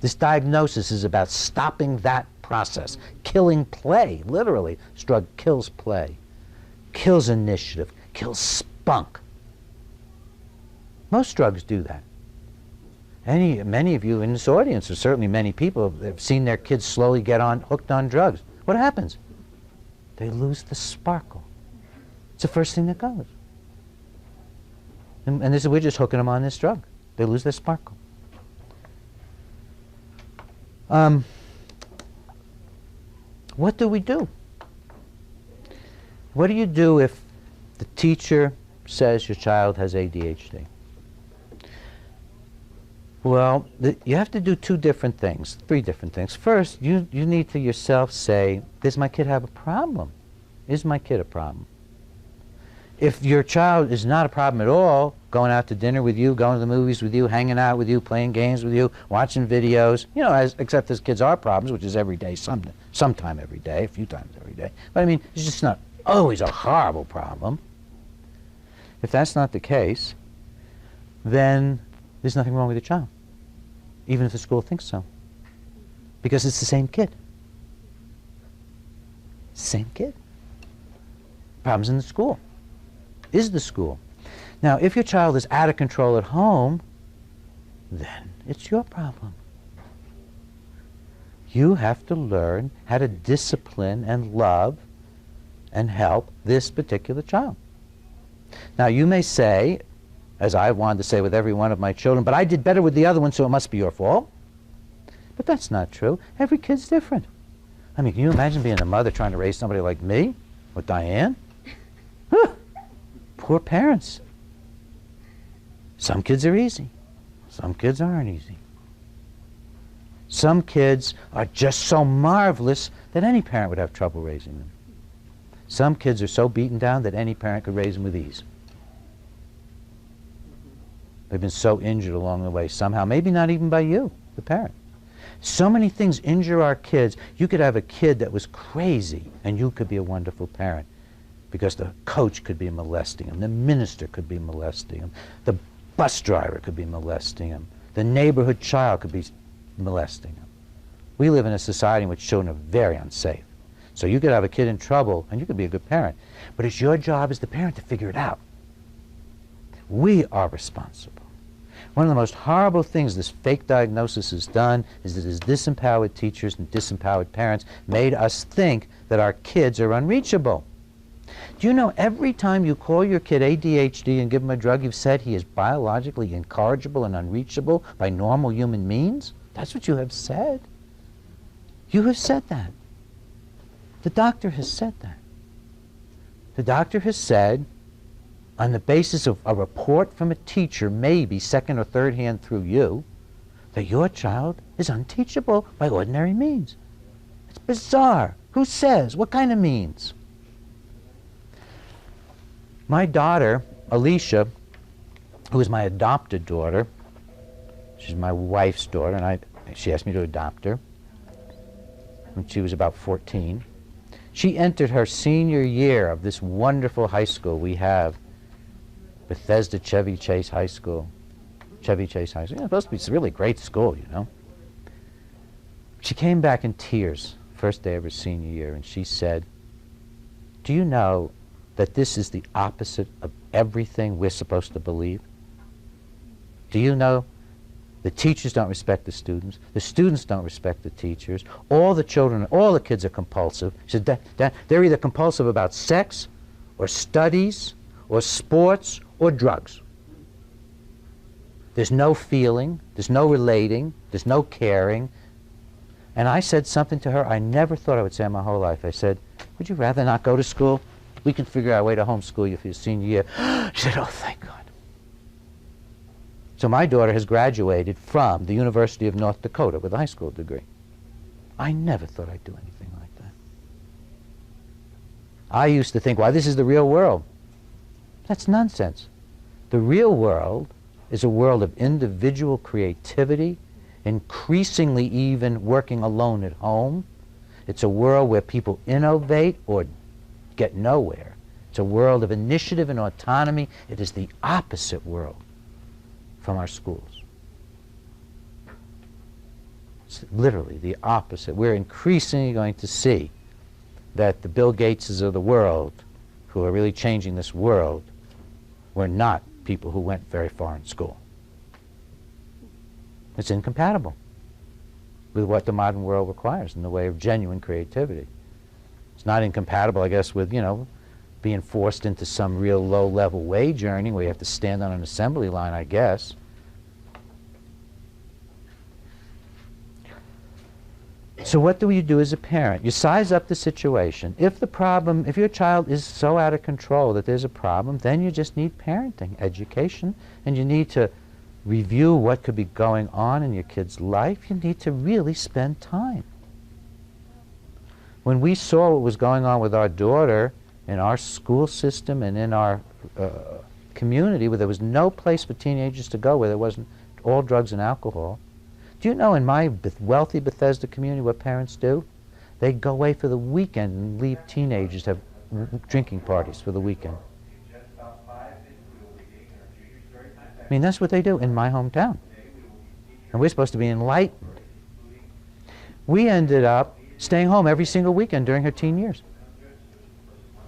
This diagnosis is about stopping that process, killing play, literally. This drug kills play, kills initiative, kills spunk. Most drugs do that. Many of you in this audience, or certainly many people, have seen their kids slowly get hooked on drugs. What happens? They lose the sparkle. It's the first thing that goes. And we're just hooking them on this drug. They lose their sparkle. What do we do? What do you do if the teacher says your child has ADHD? Well, you have to do three different things. First, you need to yourself say, does my kid have a problem? Is my kid a problem? If your child is not a problem at all, going out to dinner with you, going to the movies with you, hanging out with you, playing games with you, watching videos, except as kids are problems, which is every day, sometime every day, a few times every day. But I mean, it's just not always a horrible problem. If that's not the case, then there's nothing wrong with the child, even if the school thinks so, because it's the same kid. Same kid. Problems in the school. Is the school. Now, if your child is out of control at home, then it's your problem. You have to learn how to discipline and love and help this particular child. Now, you may say, as I wanted to say with every one of my children, but I did better with the other one, so it must be your fault. But that's not true. Every kid's different. I mean, can you imagine being a mother trying to raise somebody like me or Diane? Poor parents. Some kids are easy. Some kids aren't easy. Some kids are just so marvelous that any parent would have trouble raising them. Some kids are so beaten down that any parent could raise them with ease. They've been so injured along the way somehow, maybe not even by you, the parent. So many things injure our kids. You could have a kid that was crazy, and you could be a wonderful parent, because the coach could be molesting him, the minister could be molesting him, the bus driver could be molesting him, the neighborhood child could be molesting him. We live in a society in which children are very unsafe. So you could have a kid in trouble, and you could be a good parent. But it's your job as the parent to figure it out. We are responsible. One of the most horrible things this fake diagnosis has done is that its disempowered teachers and disempowered parents made us think that our kids are unreachable. Do you know every time you call your kid ADHD and give him a drug, you've said he is biologically incorrigible and unreachable by normal human means? That's what you have said. You have said that. The doctor has said that. The doctor has said, on the basis of a report from a teacher, maybe second or third hand through you, that your child is unteachable by ordinary means. It's bizarre. Who says? What kind of means? My daughter, Alicia, who is my adopted daughter, she's my wife's daughter, and she asked me to adopt her when she was about 14. She entered her senior year of this wonderful high school we have, Bethesda Chevy Chase High School. Chevy Chase High School. It's supposed to be a really great school, you know. She came back in tears, first day of her senior year, and she said, "Do you know that this is the opposite of everything we're supposed to believe? Do you know the teachers don't respect the students don't respect the teachers, all the children, all the kids are compulsive." She said, they're either compulsive about sex or studies or sports or drugs. There's no feeling, there's no relating, there's no caring. And I said something to her I never thought I would say in my whole life. I said, "Would you rather not go to school? We can figure out a way to homeschool you for your senior year." She said, "Oh, thank God." So my daughter has graduated from the University of North Dakota with a high school degree. I never thought I'd do anything like that. I used to think, "Why, this is the real world." That's nonsense. The real world is a world of individual creativity, increasingly even working alone at home. It's a world where people innovate or get nowhere. It's a world of initiative and autonomy. It is the opposite world from our schools. It's literally the opposite. We're increasingly going to see that the Bill Gateses of the world, who are really changing this world, were not people who went very far in school. It's incompatible with what the modern world requires in the way of genuine creativity. It's not incompatible, I guess, with, you know, being forced into some real low-level wage earning where you have to stand on an assembly line, I guess. So what do you do as a parent? You size up the situation. If your child is so out of control that there's a problem, then you just need parenting, education, and you need to review what could be going on in your kid's life. You need to really spend time. When we saw what was going on with our daughter in our school system and in our community, where there was no place for teenagers to go, where there wasn't all drugs and alcohol. Do you know in my wealthy Bethesda community what parents do? They go away for the weekend and leave teenagers to have drinking parties for the weekend. I mean, that's what they do in my hometown. And we're supposed to be enlightened. We ended up staying home every single weekend during her teen years.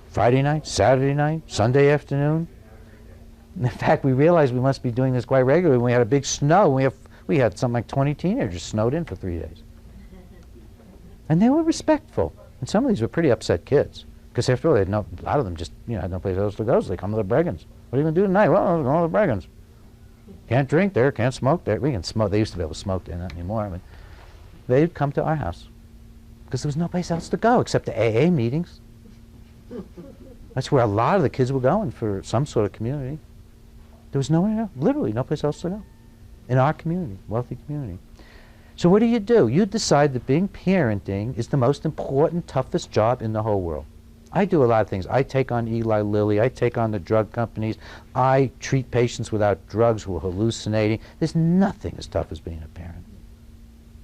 Friday night, Saturday night, Sunday afternoon. In fact, we realized we must be doing this quite regularly when we had a big snow. We had something like 20 teenagers snowed in for 3 days. And they were respectful. And some of these were pretty upset kids. Because after all, a lot of them just had no place else to go, so they come to the Breggins. "What are you going to do tonight?" "Well, I'm going to the Breggins." Can't drink there, can't smoke there. We can smoke. They used to be able to smoke there, not anymore. I mean, they'd come to our house. Because there was no place else to go except the AA meetings. That's where a lot of the kids were going for some sort of community. There was nowhere else, literally no place else to go in our community, wealthy community. So what do? You decide that being parenting is the most important, toughest job in the whole world. I do a lot of things. I take on Eli Lilly. I take on the drug companies. I treat patients without drugs who are hallucinating. There's nothing as tough as being a parent.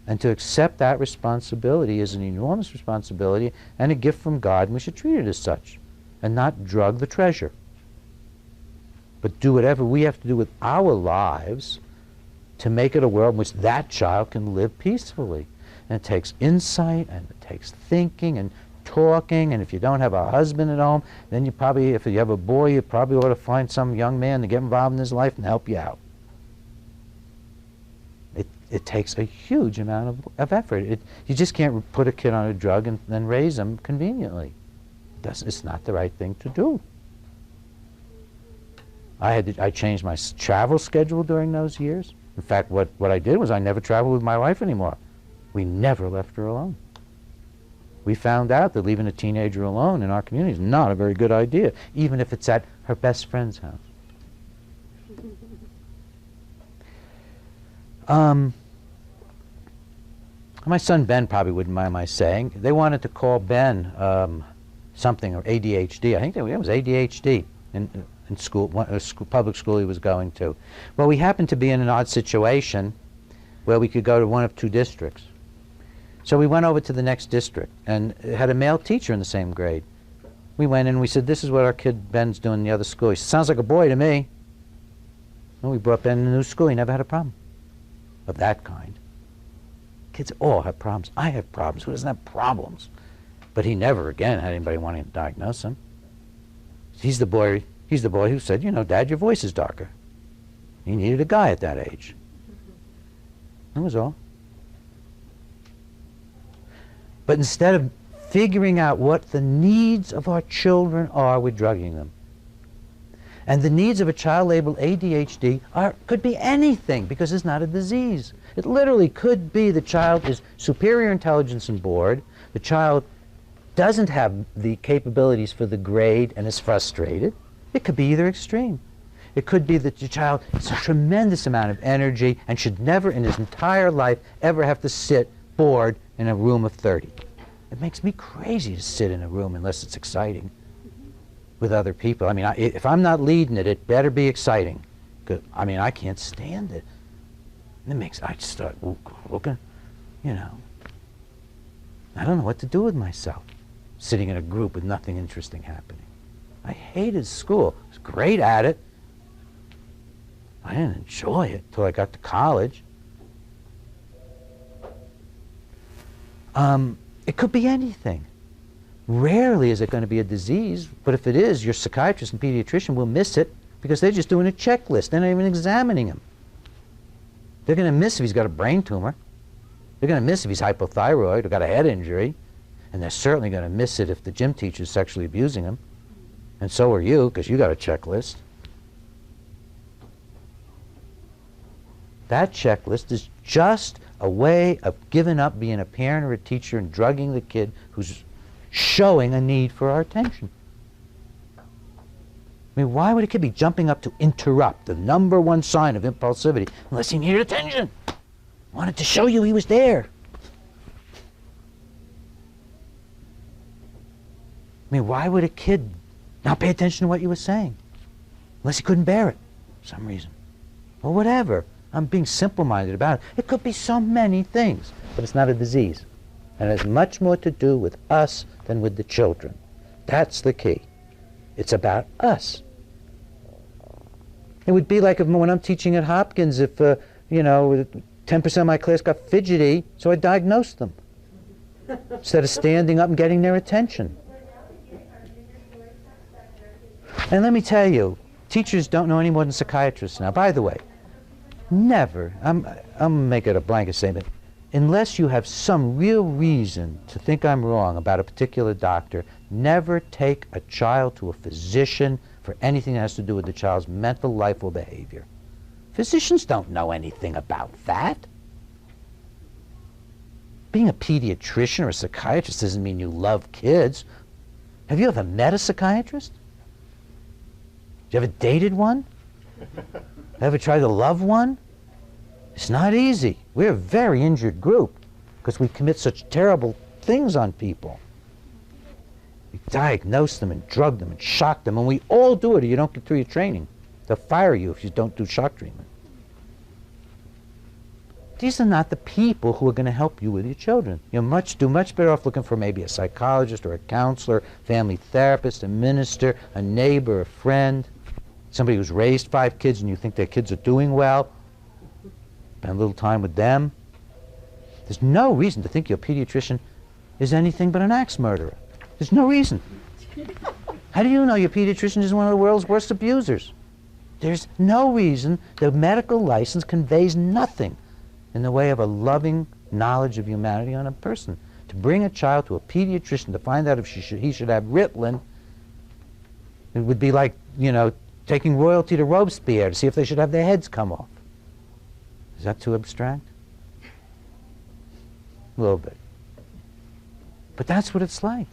And to accept that responsibility is an enormous responsibility and a gift from God, and we should treat it as such and not drug the treasure. But do whatever we have to do with our lives to make it a world in which that child can live peacefully. And it takes insight, and it takes thinking and talking, and if you don't have a husband at home, then you probably, if you have a boy, you probably ought to find some young man to get involved in his life and help you out. It takes a huge amount of effort. You just can't put a kid on a drug and then raise him conveniently. It's not the right thing to do. I changed my travel schedule during those years. In fact, what I did was I never traveled with my wife anymore. We never left her alone. We found out that leaving a teenager alone in our community is not a very good idea, even if it's at her best friend's house. My son Ben probably wouldn't mind my saying. They wanted to call Ben something, or ADHD. I think it was ADHD in school, public school he was going to. Well, we happened to be in an odd situation where we could go to one of two districts. So we went over to the next district and it had a male teacher in the same grade. We went in and we said, this is what our kid Ben's doing in the other school. He said, sounds like a boy to me. And we brought Ben in the new school. He never had a problem of that kind. Kids all have problems. I have problems. Who doesn't have problems? But he never again had anybody wanting to diagnose him. He's the boy who said, you know, Dad, your voice is darker. He needed a guy at that age. That was all. But instead of figuring out what the needs of our children are, we're drugging them. And the needs of a child labeled ADHD could be anything, because it's not a disease. It literally could be the child is superior intelligence and bored, the child doesn't have the capabilities for the grade and is frustrated. It could be either extreme. It could be that the child has a tremendous amount of energy and should never in his entire life ever have to sit bored in a room of 30. It makes me crazy to sit in a room unless it's exciting with other people. I mean, if I'm not leading it, it better be exciting. I mean, I can't stand it. And I just start looking, you know. I don't know what to do with myself, sitting in a group with nothing interesting happening. I hated school. I was great at it. I didn't enjoy it until I got to college. It could be anything. Rarely is it going to be a disease, but if it is, your psychiatrist and pediatrician will miss it because they're just doing a checklist. They're not even examining him. They're going to miss if he's got a brain tumor. They're going to miss if he's hypothyroid or got a head injury. And they're certainly going to miss it if the gym teacher is sexually abusing him. And so are you, because you got a checklist. That checklist is just a way of giving up being a parent or a teacher and drugging the kid who's showing a need for our attention. I mean, why would a kid be jumping up to interrupt, the #1 sign of impulsivity, unless he needed attention? Wanted to show you he was there. I mean, why would a kid not pay attention to what you were saying? Unless he couldn't bear it for some reason. Or whatever. I'm being simple-minded about it. It could be so many things, but it's not a disease. And it has much more to do with us than with the children. That's the key. It's about us. It would be like when I'm teaching at Hopkins, if, 10% of my class got fidgety, so I diagnosed them. Instead of standing up and getting their attention. And let me tell you, teachers don't know any more than psychiatrists now. By the way, never, I'm making a blanket statement, unless you have some real reason to think I'm wrong about a particular doctor, never take a child to a physician for anything that has to do with the child's mental life or behavior. Physicians don't know anything about that. Being a pediatrician or a psychiatrist doesn't mean you love kids. Have you ever met a psychiatrist? You ever dated one? Ever tried to love one? It's not easy. We're a very injured group because we commit such terrible things on people. We diagnose them and drug them and shock them, and we all do it or you don't get through your training. They'll fire you if you don't do shock treatment. These are not the people who are going to help you with your children. You'll do much better off looking for maybe a psychologist or a counselor, family therapist, a minister, a neighbor, a friend, somebody who's raised 5 kids and you think their kids are doing well. Spend a little time with them. There's no reason to think your pediatrician is anything but an axe murderer. There's no reason. How do you know your pediatrician is one of the world's worst abusers? There's no reason. The medical license conveys nothing in the way of a loving knowledge of humanity on a person. To bring a child to a pediatrician to find out if he should have Ritalin, it would be like, taking royalty to Robespierre to see if they should have their heads come off. Is that too abstract? A little bit. But that's what it's like.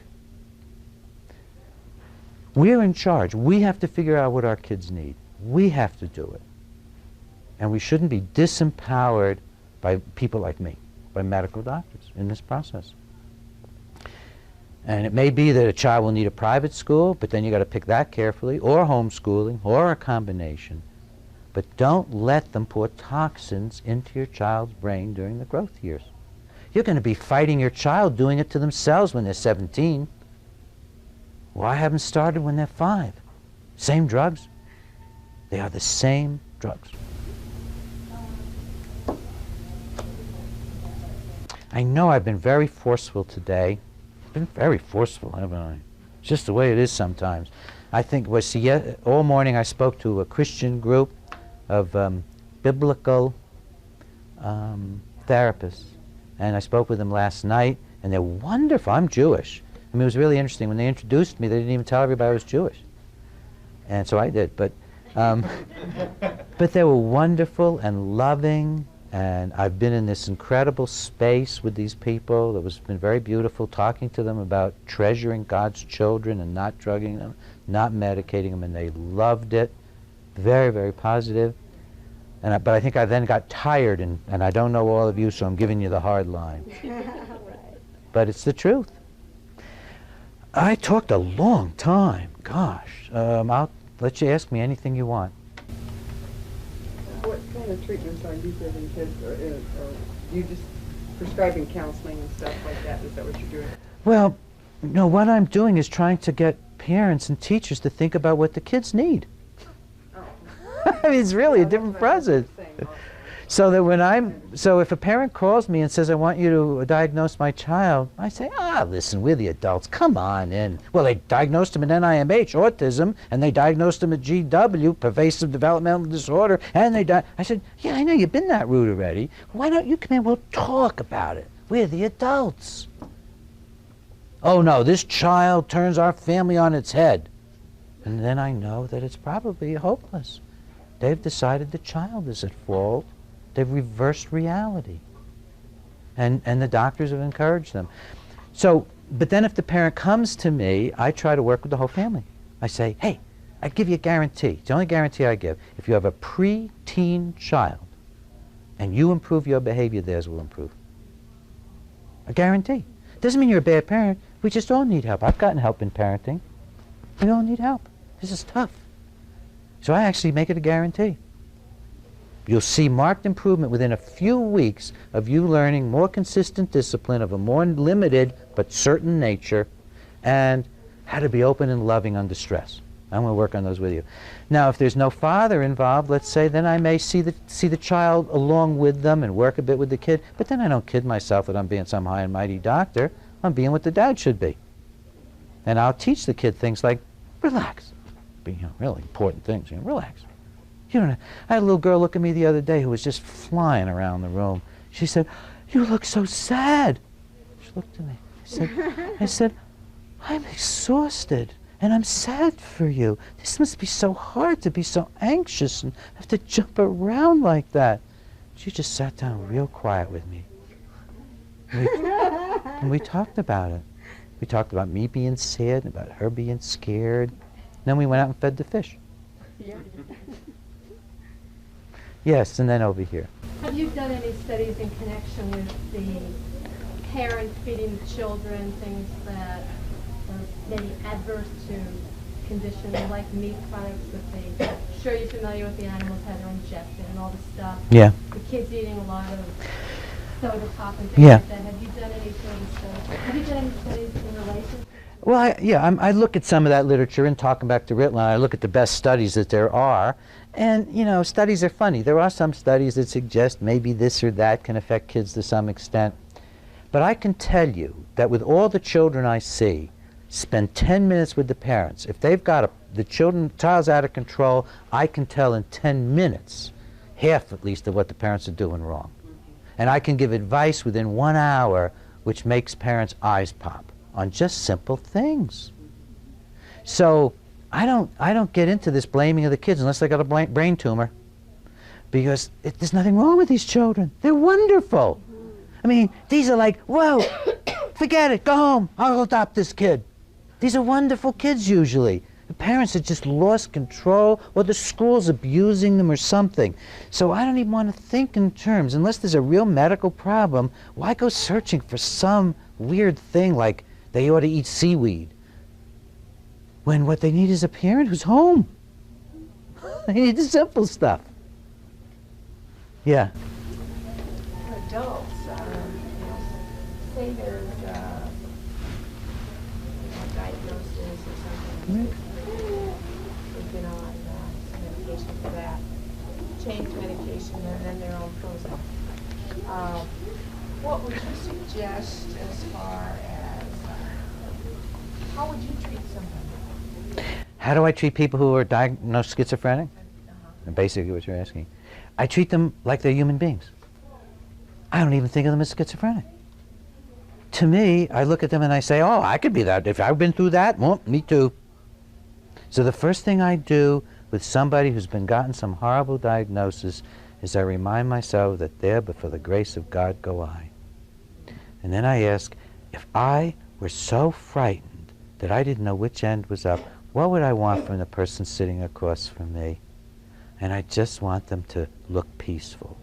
We're in charge. We have to figure out what our kids need. We have to do it. And we shouldn't be disempowered by people like me, by medical doctors in this process. And it may be that a child will need a private school, but then you got to pick that carefully, or homeschooling, or a combination. But don't let them pour toxins into your child's brain during the growth years. You're going to be fighting your child doing it to themselves when they're 17. Why haven't started when they're 5? Same drugs. They are the same drugs. I know I've been very forceful today. I've been very forceful, haven't I? It's just the way it is sometimes. I think, all morning I spoke to a Christian group of biblical therapists. And I spoke with them last night, and they're wonderful. I'm Jewish. I mean, it was really interesting. When they introduced me, they didn't even tell everybody I was Jewish. And so I did. But they were wonderful and loving, and I've been in this incredible space with these people. It was been very beautiful talking to them about treasuring God's children and not drugging them, not medicating them, and they loved it. Very, very positive. But I think I then got tired, and I don't know all of you, so I'm giving you the hard line. But it's the truth. I talked a long time. Gosh. I'll let you ask me anything you want. What kind of treatments are you giving kids? Or you just prescribing counseling and stuff like that? Is that what you're doing? Well, no, what I'm doing is trying to get parents and teachers to think about what the kids need. I mean, it's really a different process. So that so if a parent calls me and says, I want you to diagnose my child, I say, listen, we're the adults, come on in. Well, they diagnosed him in NIMH, autism, and they diagnosed him at GW, pervasive developmental disorder, and I said, yeah, I know you've been that route already. Why don't you come in, we'll talk about it. We're the adults. Oh no, this child turns our family on its head. And then I know that it's probably hopeless. They've decided the child is at fault. They've reversed reality. And the doctors have encouraged them. So, but then if the parent comes to me, I try to work with the whole family. I say, hey, I give you a guarantee. It's the only guarantee I give. If you have a pre-teen child and you improve your behavior, theirs will improve. A guarantee. Doesn't mean you're a bad parent. We just all need help. I've gotten help in parenting. We all need help. This is tough. So I actually make it a guarantee. You'll see marked improvement within a few weeks of you learning more consistent discipline of a more limited but certain nature, and how to be open and loving under stress. I'm going to work on those with you. Now, if there's no father involved, let's say, then I may see the child along with them and work a bit with the kid, but then I don't kid myself that I'm being some high and mighty doctor. I'm being what the dad should be. And I'll teach the kid things like, relax. Really important things. Relax. You don't know. I had a little girl look at me the other day who was just flying around the room. She said, you look so sad. She looked at me. I said, I'm exhausted and I'm sad for you. This must be so hard to be so anxious and have to jump around like that. She just sat down real quiet with me. And we talked about it. We talked about me being sad, about her being scared. Then we went out and fed the fish. Yeah. Yes, and then over here. Have you done any studies in connection with the parent feeding the children things that are maybe adverse to conditions like meat products that they, sure you're familiar with the animals that are ingested and all this stuff. Yeah. The kids eating a lot of soda pop and things like that. Have you done any sort of studies? Have you done any studies in relation? Well, I look at some of that literature, and talking back to Ritland, I look at the best studies that there are. And, studies are funny. There are some studies that suggest maybe this or that can affect kids to some extent. But I can tell you that with all the children I see, spend 10 minutes with the parents. If they've got the child's out of control, I can tell in 10 minutes, half at least of what the parents are doing wrong. And I can give advice within 1 hour which makes parents' eyes pop on just simple things. So I don't get into this blaming of the kids unless they got a brain tumor, because there's nothing wrong with these children. They're wonderful. I mean, these are like, whoa, forget it, go home, I'll adopt this kid. These are wonderful kids usually. The parents have just lost control, or the school's abusing them or something. So I don't even want to think in terms, unless there's a real medical problem, why go searching for some weird thing like they ought to eat seaweed, when what they need is a parent who's home. They need the simple stuff. Yeah. Adults, They've been on medication for that, change medication, and then their own Prozac. What would you suggest as far as how would you treat somebody? How do I treat people who are diagnosed schizophrenic? Basically what you're asking. I treat them like they're human beings. I don't even think of them as schizophrenic. To me, I look at them and I say, oh, I could be that. If I've been through that, well, me too. So the first thing I do with somebody who's been gotten some horrible diagnosis is I remind myself that there, but for the grace of God, go I. And then I ask, if I were so frightened that I didn't know which end was up, what would I want from the person sitting across from me? And I just want them to look peaceful.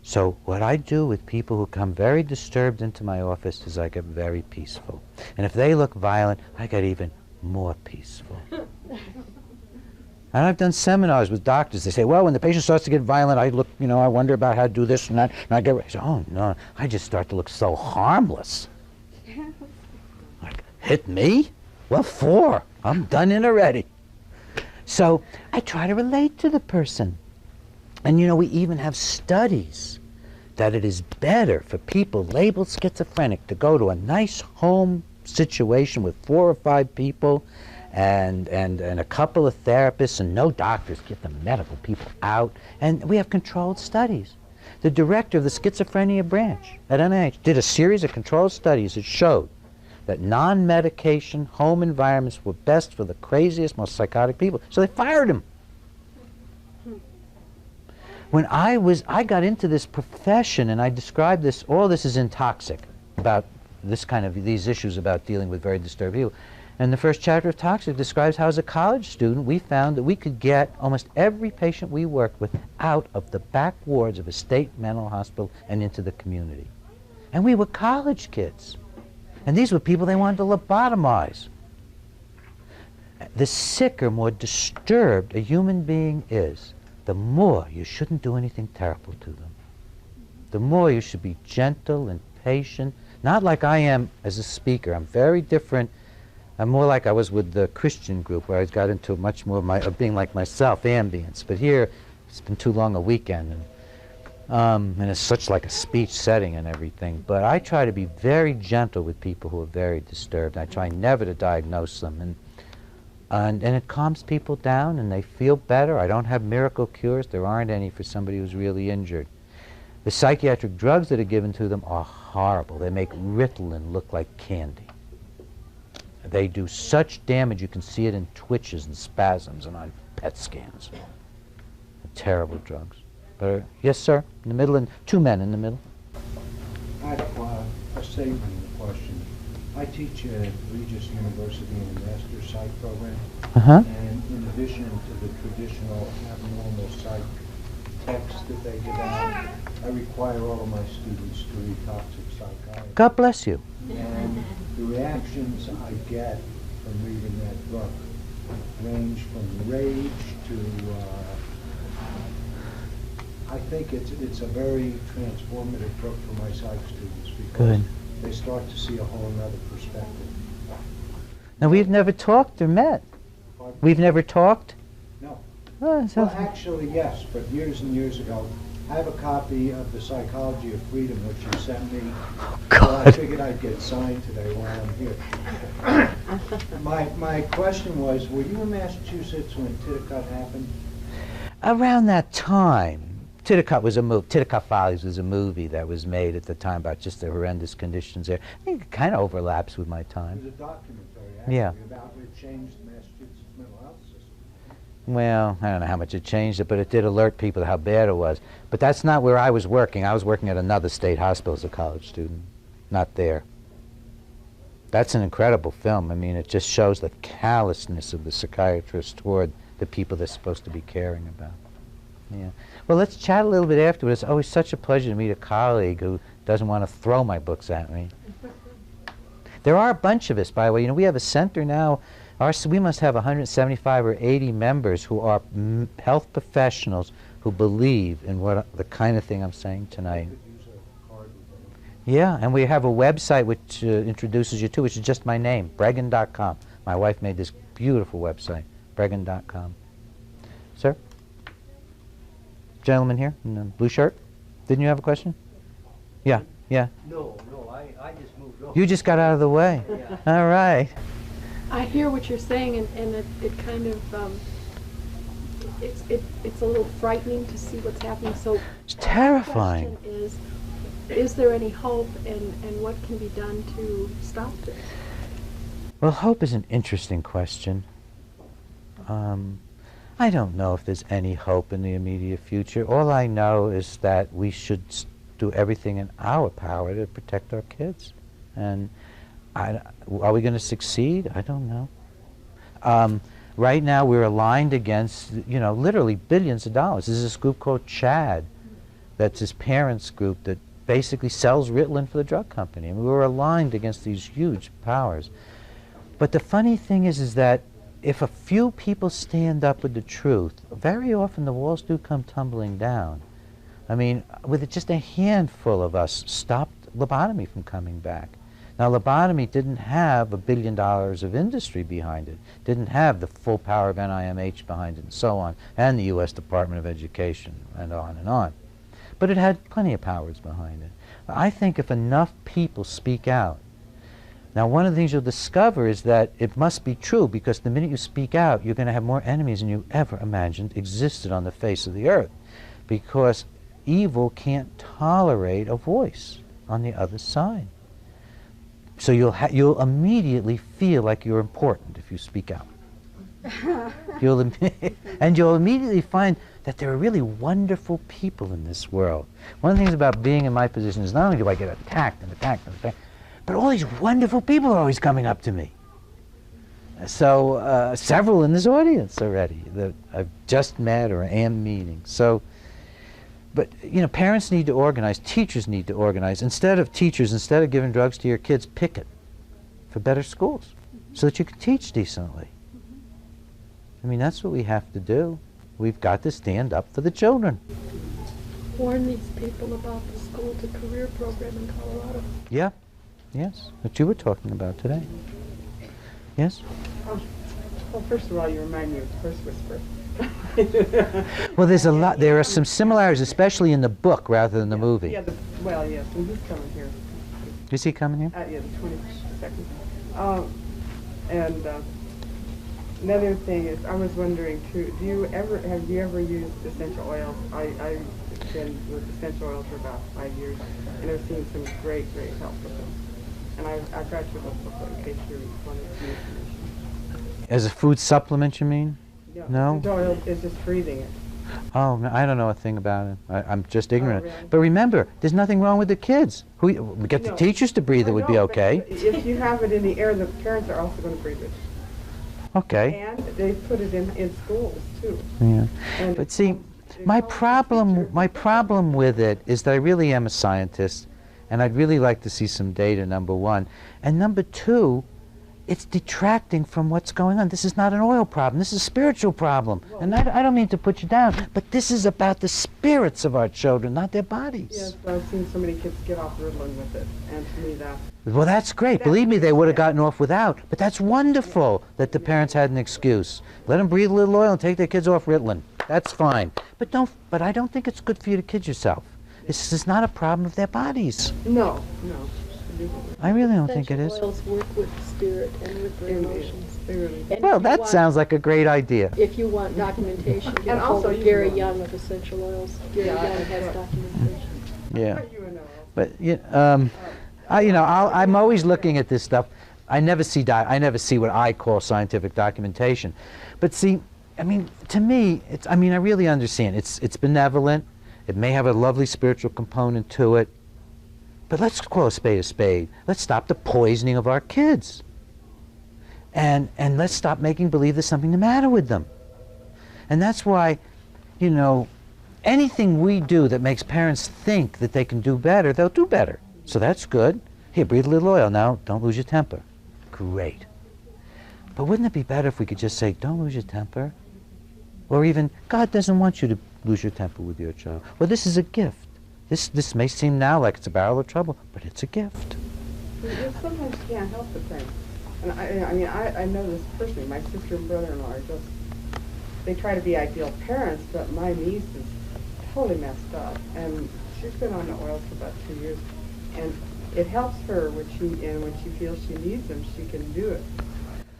So what I do with people who come very disturbed into my office is I get very peaceful. And if they look violent, I get even more peaceful. And I've done seminars with doctors. They say, well, when the patient starts to get violent, I look, I wonder about how to do this and that. And I say, oh, no, I just start to look so harmless. Like, hit me? What for? I'm done in already. So I try to relate to the person. And we even have studies that it is better for people labeled schizophrenic to go to a nice home situation with 4 or 5 people and a couple of therapists and no doctors, get the medical people out. And we have controlled studies. The director of the schizophrenia branch at NIH did a series of controlled studies that showed that non-medication home environments were best for the craziest, most psychotic people. So they fired him. When I got into this profession, and I described this, all this is in Toxic, about these issues about dealing with very disturbed people. And the first chapter of Toxic describes how, as a college student, we found that we could get almost every patient we worked with out of the back wards of a state mental hospital and into the community. And we were college kids. And these were people they wanted to lobotomize. The sicker, more disturbed a human being is, the more you shouldn't do anything terrible to them. The more you should be gentle and patient. Not like I am as a speaker. I'm very different. I'm more like I was with the Christian group, where I got into much more of being like myself, ambience. But here, it's been too long a weekend, and it's such like a speech setting and everything. But I try to be very gentle with people who are very disturbed. I try never to diagnose them. And it calms people down, and they feel better. I don't have miracle cures. There aren't any for somebody who's really injured. The psychiatric drugs that are given to them are horrible. They make Ritalin look like candy. They do such damage, you can see it in twitches and spasms and on PET scans. They're terrible drugs. But, yes, sir, in the middle, and 2 men in the middle. I have a statement and a question. I teach at Regis University in the Master Psych program. And in addition to the traditional abnormal psych text that they give out, I require all of my students to read Toxic Psychiatry. God bless you. And the reactions I get from reading that book range from rage to, I think it's a very transformative book for my psych students because they start to see a whole other perspective. Now, we've never talked or met. Pardon? We've never talked? No. Oh, Well, actually, yes, but years and years ago, I have a copy of The Psychology of Freedom, which you sent me. So I figured I'd get signed today while I'm here. My question was, were you in Massachusetts when Titicut happened? Around that time, Titicut was a movie. Titicut Follies was a movie that was made at the time about just the horrendous conditions there. I think it kind of overlaps with my It time. was a documentary, actually, Yeah. about it changed Massachusetts mental health system. Well, I don't know how much it changed it, but it did alert people how bad it was. But that's not where I was working. I was working at another state hospital as a college student, not there. That's an incredible film. I mean, it just shows the callousness of the psychiatrists toward the people they're supposed to be caring about. Yeah. Well, let's chat a little bit afterwards. It's always such a pleasure to meet a colleague who doesn't want to throw my books at me. There are a bunch of us, by the way. We have a center now. We must have 175 or 80 members who are health professionals who believe in the kind of thing I'm saying tonight. Yeah, and we have a website which introduces you to, which is just my name, Breggin.com. My wife made this beautiful website, Breggin.com. Sir? Gentleman here in the blue shirt. Didn't you have a question? Yeah, yeah. No, I just moved over. You just got out of the way. Yeah. All right. I hear what you're saying, and it kind of, it's a little frightening to see what's happening. So It's terrifying. the question is there any hope, and what can be done to stop this? Well, hope is an interesting question. I don't know if there's any hope in the immediate future. All I know is that we should do everything in our power to protect our kids. And are we going to succeed? I don't know. Right now we're aligned against, literally billions of dollars. There's this group called CHAD, that's his parents' group that basically sells Ritalin for the drug company. And we're aligned against these huge powers. But the funny thing is that if a few people stand up with the truth, very often the walls do come tumbling down. I mean, with just a handful of us stopped lobotomy from coming back. Now, lobotomy didn't have $1 billion of industry behind it, didn't have the full power of NIMH behind it, and so on, and the U.S. Department of Education, and on and on. But it had plenty of powers behind it. I think if enough people speak out. Now, one of the things you'll discover is that it must be true, because the minute you speak out, you're going to have more enemies than you ever imagined existed on the face of the earth, because evil can't tolerate a voice on the other side. So you'll immediately feel like you're important if you speak out. And you'll immediately find that there are really wonderful people in this world. One of the things about being in my position is not only do I get attacked and attacked and attacked, but all these wonderful people are always coming up to me. So several in this audience already that I've just met or am meeting. So, but parents need to organize, teachers need to organize. Instead of giving drugs to your kids, picket for better schools so that you can teach decently. I mean, that's what we have to do. We've got to stand up for the children. Warn these people about the school to career program in Colorado. Yeah, yes, what you were talking about today. Yes? Well, first of all, you remind me of Horse Whisperer. Well, there are some similarities, especially in the book rather than the movie. Yeah, well, yes, and he's coming here. Is he coming here? Yeah, the 22nd. And another thing is, I was wondering too, have you ever used essential oils? I've been with essential oils for about 5 years, and I've seen some great help with them. And I've got your book in case you wanted to use information. As a food supplement, you mean? Yeah, No? essential oil is just breathing it. Oh, no, I don't know a thing about it. I'm just ignorant. really? But remember, there's nothing wrong with the kids. We get the No. teachers to breathe, it I would be know, but okay. If you have it in the air, the parents are also going to breathe it. Okay. And they put it in schools too. Yeah. And But see, it my helps the problem teacher. with it is that I really am a scientist, and I'd really like to see some data, number one. And number two, it's detracting from what's going on. This is not an oil problem. This is a spiritual problem. And I don't mean to put you down, but this is about the spirits of our children, not their bodies. Yes, I've seen so many kids get off Ritalin with it, and to me that. Well, that's great. Believe me, they would have gotten off without. But that's wonderful that the parents had an excuse. Let them breathe a little oil and take their kids off Ritalin. That's fine. But I don't think it's good for you to kid yourself. This is not a problem of their bodies. No. I really don't think it is. Essential oils work with spirit and with their emotions. They really. And Well, if you that want- sounds like a great idea. If you want documentation, get And a hold also of you Gary will. Young of Essential Oils. Gary Yeah, Young that's has right. documentation. Yeah. You know. But I'm always looking at this stuff. I never see what I call scientific documentation. But see, I mean, to me, I really understand. It's benevolent. It may have a lovely spiritual component to it. But let's call a spade a spade. Let's stop the poisoning of our kids. And let's stop making believe there's something the matter with them. And that's why, anything we do that makes parents think that they can do better, they'll do better. So that's good. Here, breathe a little oil now. Don't lose your temper. Great. But wouldn't it be better if we could just say, don't lose your temper? Or even, God doesn't want you to lose your temper with your child. Well, this is a gift. This may seem now like it's a barrel of trouble, but it's a gift. Sometimes you can't help the thing. And I mean, I know this personally. My sister and brother-in-law are just, they try to be ideal parents, but my niece is totally messed up. And she's been on the oils for about 2 years. And it helps her when she feels she needs them, she can do it.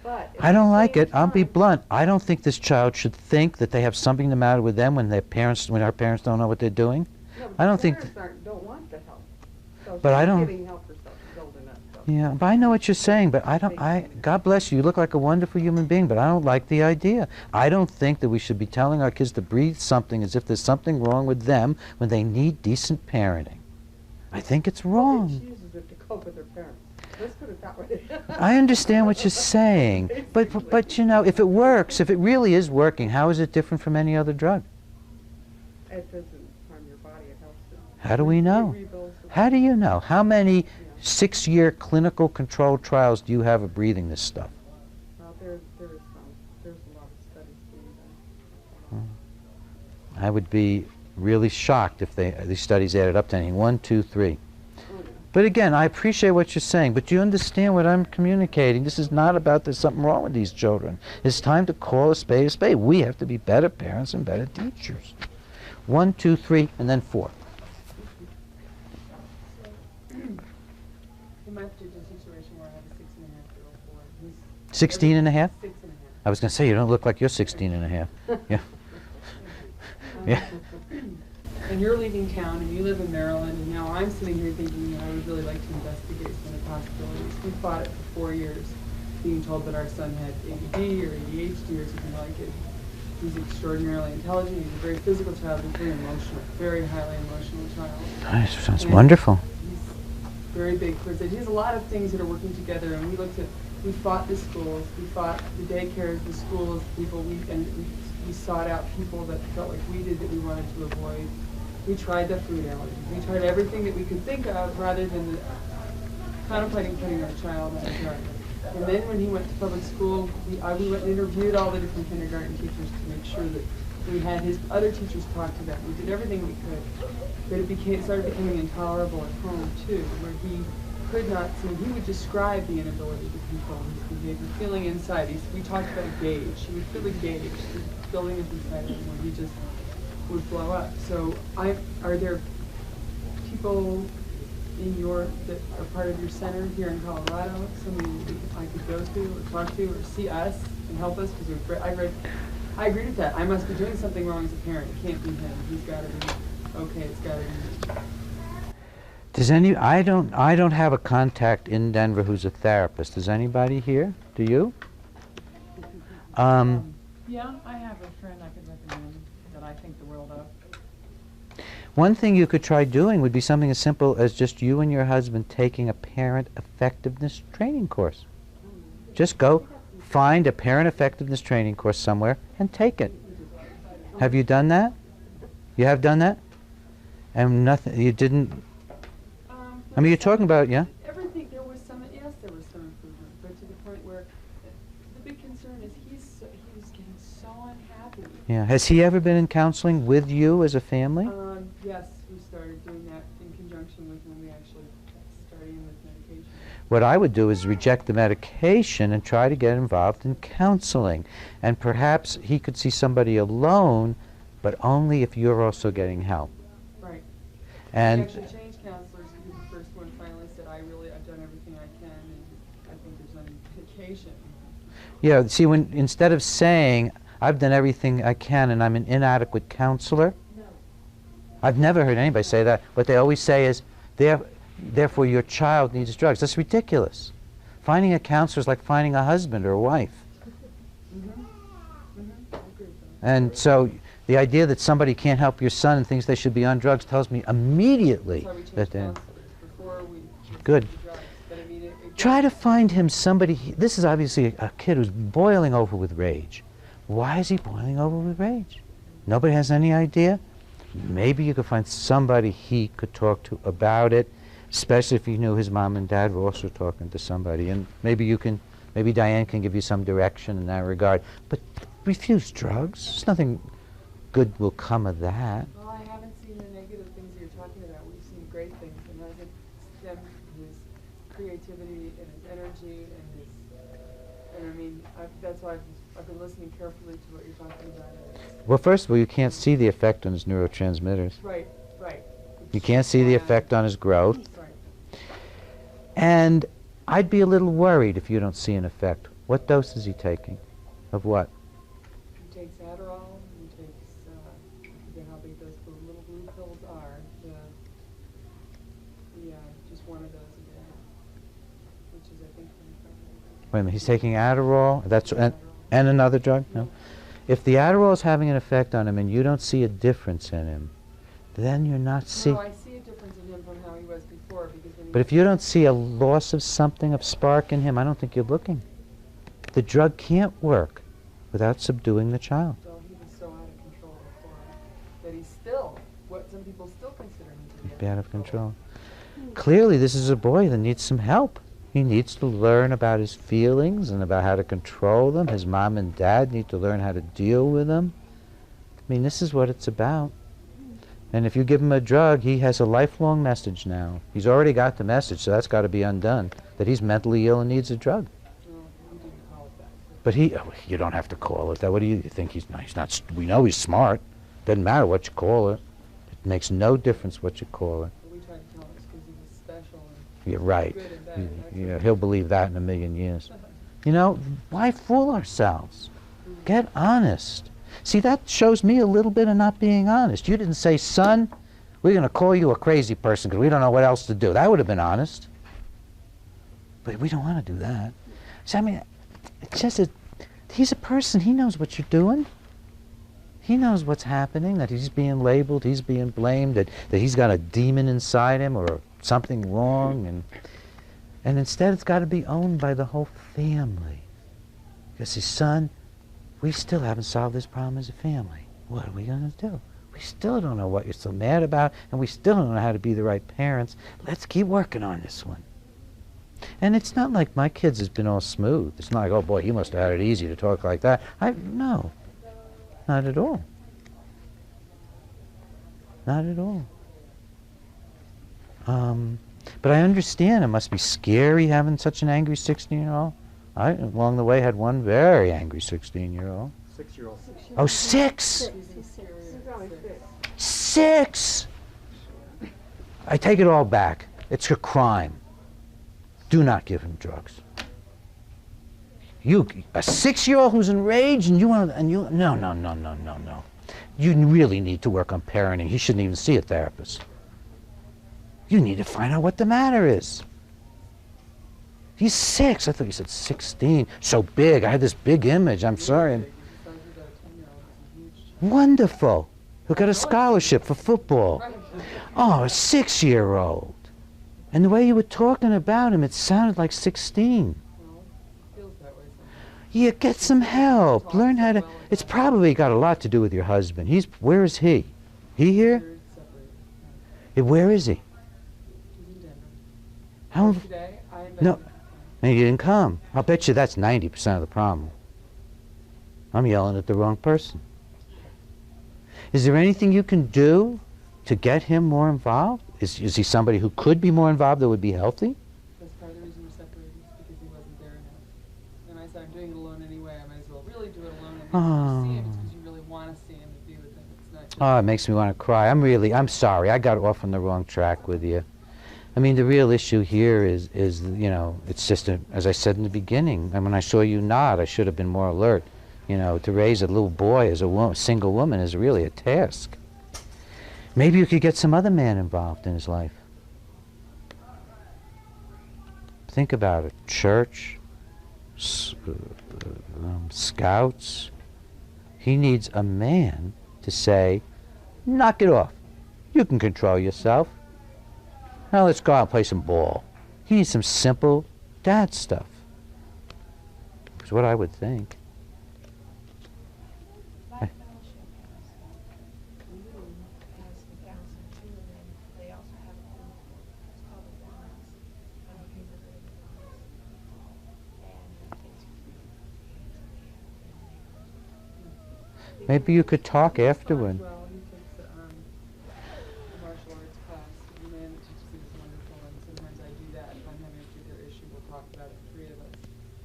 But at I don't the like same it. I'll be time- blunt. I don't think this child should think that they have something the matter with them when our parents don't know what they're doing. No, I don't the think. parents don't want the help. So But I she's don't- giving help herself, building up. So. Yeah, but I know what you're saying, but God bless you, you look like a wonderful human being, but I don't like the idea. I don't think that we should be telling our kids to breathe something as if there's something wrong with them when they need decent parenting. I think it's She wrong. uses it to cope with her parents. Let's put it that way. I understand what you're saying, but you know, if it works, if it really is working, how is it different from any other drug? It doesn't harm your body, it helps it. How do we know? Rebuilds the- How do you know? How many 6-year clinical controlled trials do you have of breathing this stuff? Well, there's a lot of studies being done. I would be really shocked if these studies added up to anything. 1, 2, 3. But again, I appreciate what you're saying, but do you understand what I'm communicating? This is not about there's something wrong with these children. It's time to call a spade a spade. We have to be better parents and better teachers. 1, 2, 3, and then 4. In my particular situation where I have a 6.5-year-old boy, who's 16 and a half? 6.5. I was going to say, you don't look like you're 16 and a half. Yeah. Yeah. And you're leaving town and you live in Maryland, and now I'm sitting here thinking that I would really like to investigate some of the possibilities. We fought it for 4 years, being told that our son had ADD or ADHD or something like it. He's extraordinarily intelligent. He's a very physical child. He's very emotional, very highly emotional child. Nice. Sounds And wonderful. He's very big for it. He has a lot of things that are working together, and we fought the schools, we fought the daycares, the schools, people, we sought out people that felt like we did that we wanted to avoid. We tried the food allergy. We tried everything that we could think of rather than contemplating putting our child on a drug. And then when he went to public school, we went and interviewed all the different kindergarten teachers to make sure that we had his other teachers talk to them. We did everything we could. But it started becoming intolerable at home too, where he could not seem, he would describe the inability to control his behavior, feeling inside. We talked about a gauge. He would feel a gauge building up inside him where he just would blow up. So are there people that are part of your center here in Colorado, somebody I could go to or talk to or see us and help us? Because I agree with that. I must be doing something wrong as a parent. It can't be him. He's got to be okay. It's got to be me. Does I don't have a contact in Denver who's a therapist. Does anybody here? Do you? Yeah, I have a friend I could recommend that I think the world of. One thing you could try doing would be something as simple as just you and your husband taking a parent effectiveness training course. Just go find a parent effectiveness training course somewhere and take it. Have you done that? You have done that? And nothing, you didn't, I mean, you're talking about, yeah? Everything, there was some improvement, but to the point where the big concern is he was getting so unhappy. Yeah. Has he ever been in counseling with you as a family? Yes, we started doing that in conjunction with when we actually started in with medication. What I would do is reject the medication and try to get involved in counseling. And perhaps he could see somebody alone, but only if you're also getting help. Right. And We actually changed counselors. He was the first one finally said, I've done everything I can, and I think there's no medication. yeah, see, when instead of saying, I've done everything I can and I'm an inadequate counselor, I've never heard anybody say that. What they always say is, therefore your child needs drugs. That's ridiculous. Finding a counselor is like finding a husband or a wife. And so the idea that somebody can't help your son and thinks they should be on drugs tells me immediately That's why we changed that they're counselors. Before we good. did drugs. But I mean, it Try to find him somebody. This is obviously a kid who's boiling over with rage. Why is he boiling over with rage? Nobody has any idea? Maybe you could find somebody he could talk to about it, especially if you knew his mom and dad were also talking to somebody. And maybe Diane can give you some direction in that regard. But refuse drugs. There's nothing good will come of that. Well, I haven't seen the negative things that you're talking about. We've seen great things, and I think his creativity and his energy and his, and I mean, that's why I've been listening carefully to what you're talking about. Well, first of all, you can't see the effect on his neurotransmitters. Right, right. You can't see the effect on his growth. Right. And I'd be a little worried if you don't see an effect. What dose is he taking? Of what? He takes Adderall, he takes, I forget how big those little blue pills are. Just one of those a day, which is, I think, 25. Wait a minute, he's taking Adderall? And another drug? No. If the Adderall is having an effect on him and you don't see a difference in him, then you're not seeing... No, I see a difference in him from how he was before, because when he But if you don't see a loss of something, of spark in him, I don't think you're looking. The drug can't work without subduing the child. well, he was so out of control before, that he's still, what some people still consider him to be Be out of control. Clearly, this is a boy that needs some help. He needs to learn about his feelings and about how to control them. His mom and dad need to learn how to deal with them. I mean, this is what it's about. And if you give him a drug, he has a lifelong message now. He's already got the message, so that's got to be undone, that he's mentally ill and needs a drug. But you don't have to call it that. What do you think? He's not, we know he's smart. Doesn't matter what you call it. It makes no difference what you call it. We tried to tell him it's because he was special and You're right. good and bad. Yeah, he'll believe that in a million years. You know, why fool ourselves? Get honest. See, that shows me a little bit of not being honest. You didn't say, son, we're going to call you a crazy person because we don't know what else to do. That would have been honest. But we don't want to do that. So, I mean, it's just he's a person. He knows what you're doing. He knows what's happening, that he's being labeled, he's being blamed, that he's got a demon inside him or something wrong. And instead it's got to be owned by the whole family. Because his son, we still haven't solved this problem as a family. What are we going to do? We still don't know what you're so mad about, and we still don't know how to be the right parents. Let's keep working on this one. And it's not like my kids has been all smooth. It's not like, oh boy, he must have had it easy to talk like that. No, not at all. Not at all. But I understand it must be scary having such an angry 16-year-old. I, along the way, had one very angry 16-year-old. 6-year-old. Oh, 6? 6! I take it all back. It's a crime. Do not give him drugs. You, a 6-year-old who's enraged, and you want to, no. You really need to work on parenting. He shouldn't even see a therapist. You need to find out what the matter is. He's 6. I thought you said 16. So big. I had this big image. I'm sorry. Wonderful. Who got a scholarship for football. Oh, a 6-year-old. And the way you were talking about him, it sounded like 16. Yeah, get some help. Learn how to... It's probably got a lot to do with your husband. Where is he? He here? Where is he? How? No, and he didn't come. I'll bet you that's 90% of the problem. I'm yelling at the wrong person. Is there anything you can do to get him more involved? Is he somebody who could be more involved that would be healthy? That's part of the reason we're separated, because he wasn't there enough. And I said, I'm doing it alone anyway. I might as well really do it alone. And if you see him, it's because you really want to see him and be with him. It's not just... Oh, it makes me want to cry. I'm sorry. I got off on the wrong track with you. I mean, the real issue here is you know, it's just, as I said in the beginning, and when I saw you nod, I should have been more alert. You know, to raise a little boy as a single woman is really a task. Maybe you could get some other man involved in his life. Think about it. Church, scouts. He needs a man to say, knock it off. You can control yourself. Now let's go out and play some ball. He needs some simple dad stuff. Is what I would think. Maybe you could talk afterward. Well, he takes a martial arts class. The man that teaches me is wonderful, and sometimes I do that if I'm having a